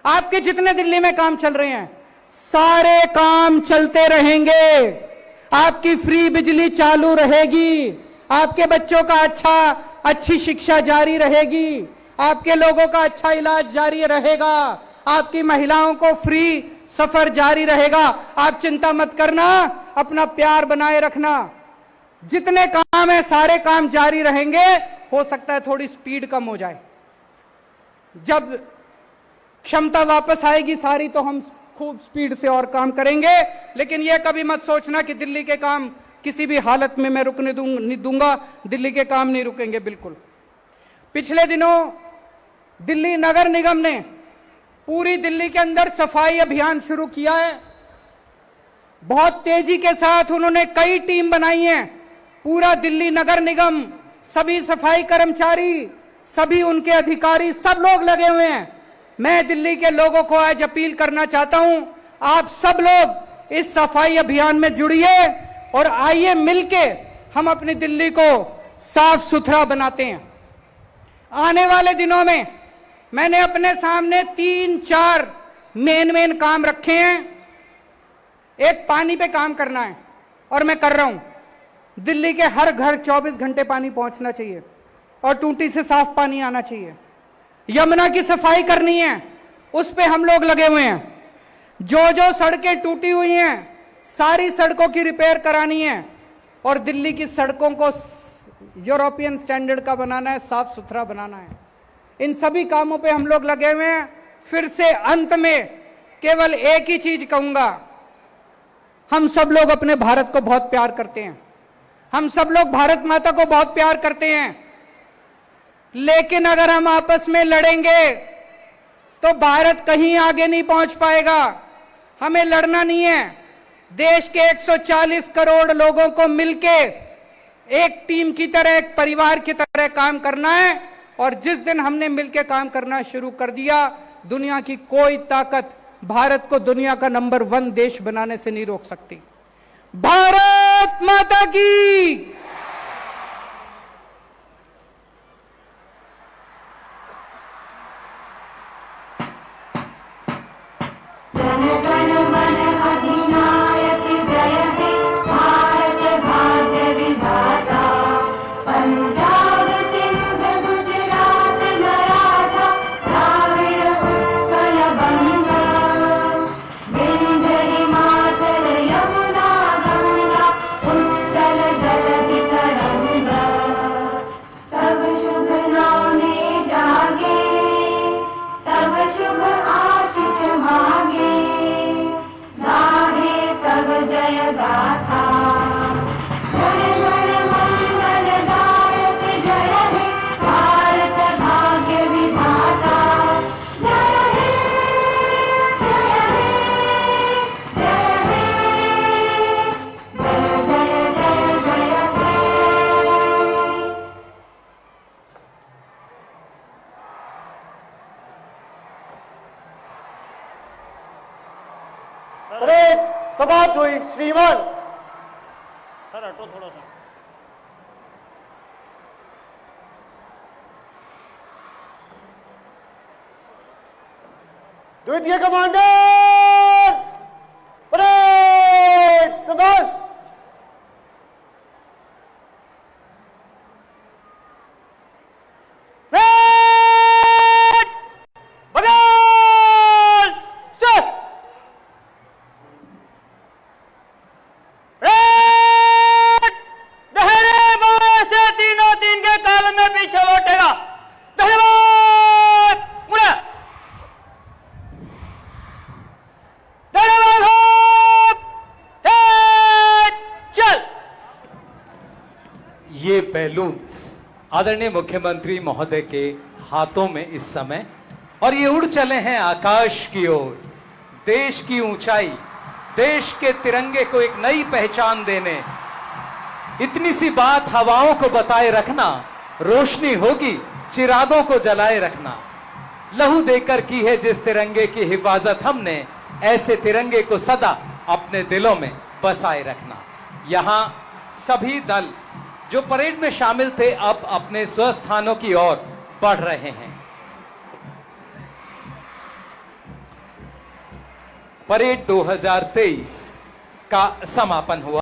आपके जितने दिल्ली में काम चल रहे हैं सारे काम चलते रहेंगे। आपकी फ्री बिजली चालू रहेगी, आपके बच्चों का अच्छी शिक्षा जारी रहेगी, आपके लोगों का अच्छा इलाज जारी रहेगा, आपकी महिलाओं को फ्री सफर जारी रहेगा। आप चिंता मत करना, अपना प्यार बनाए रखना। जितने काम है सारे काम जारी रहेंगे। हो सकता है थोड़ी स्पीड कम हो जाए, जब क्षमता वापस आएगी सारी तो हम खूब स्पीड से और काम करेंगे। लेकिन यह कभी मत सोचना कि दिल्ली के काम किसी भी हालत में मैं रुकने नहीं दूंगा। दिल्ली के काम नहीं रुकेंगे, बिल्कुल। पिछले दिनों दिल्ली नगर निगम ने पूरी दिल्ली के अंदर सफाई अभियान शुरू किया है। बहुत तेजी के साथ उन्होंने कई टीम बनाई है। पूरा दिल्ली नगर निगम, सभी सफाई कर्मचारी, सभी उनके अधिकारी, सब लोग लगे हुए हैं। मैं दिल्ली के लोगों को आज अपील करना चाहता हूं, आप सब लोग इस सफाई अभियान में जुड़िए और आइए मिलके हम अपनी दिल्ली को साफ सुथरा बनाते हैं। आने वाले दिनों में मैंने अपने सामने 3-4 मेन काम रखे हैं। एक, पानी पे काम करना है और मैं कर रहा हूं। दिल्ली के हर घर 24 घंटे पानी पहुंचना चाहिए और टूटी से साफ पानी आना चाहिए। यमुना की सफाई करनी है, उस पे हम लोग लगे हुए हैं। जो सड़कें टूटी हुई हैं सारी सड़कों की रिपेयर करानी है और दिल्ली की सड़कों को यूरोपियन स्टैंडर्ड का बनाना है, साफ सुथरा बनाना है। इन सभी कामों पे हम लोग लगे हुए हैं। फिर से अंत में केवल एक ही चीज कहूंगा, हम सब लोग अपने भारत को बहुत प्यार करते हैं, हम सब लोग भारत माता को बहुत प्यार करते हैं, लेकिन अगर हम आपस में लड़ेंगे तो भारत कहीं आगे नहीं पहुंच पाएगा। हमें लड़ना नहीं है, देश के 140 करोड़ लोगों को मिलके एक टीम की तरह, एक परिवार की तरह काम करना है। और जिस दिन हमने मिलके काम करना शुरू कर दिया, दुनिया की कोई ताकत भारत को दुनिया का नंबर 1 देश बनाने से नहीं रोक सकती। भारत माता की। जन गण मन अधिनायक जय हे भारत भाग्य विधाता। पंजाब सिंध गुजरात मराठा द्राविड़ उत्कल बंगा। विंध्य हिमाचल यमुना गंगा उच्चल जलधि तरंगा। तब शुभ नामे जागे तब शुभ आशीष मांगे। गाहे तब जय गाथा। जन गण मंगलदायक जय हे भारत भाग्य विधाता। जय हे जय हे जय हे जय जय जय जय हे। परेड समाप्त हुई। श्रीमान सर हटो थोड़ा सा। द्वितीय कमांडर परेड समाप्त। परेड परेड चल। परेड डहरे बाएं से तीनों तीन के काल में पीछे लौटेगा। धन्यवाद। मुड़ा धन्यवाद हो। चल। ये बैलून आदरणीय मुख्यमंत्री महोदय के हाथों में इस समय, और ये उड़ चले हैं आकाश की ओर। देश की ऊंचाई, देश के तिरंगे को एक नई पहचान देने। इतनी सी बात हवाओं को बताए रखना, रोशनी होगी चिरागों को जलाए रखना। लहू देकर की है जिस तिरंगे की हिफाजत हमने, ऐसे तिरंगे को सदा अपने दिलों में बसाए रखना। यहां सभी दल जो परेड में शामिल थे अब अपने स्वस्थानों की ओर बढ़ रहे हैं। परेड 2023 का समापन हुआ।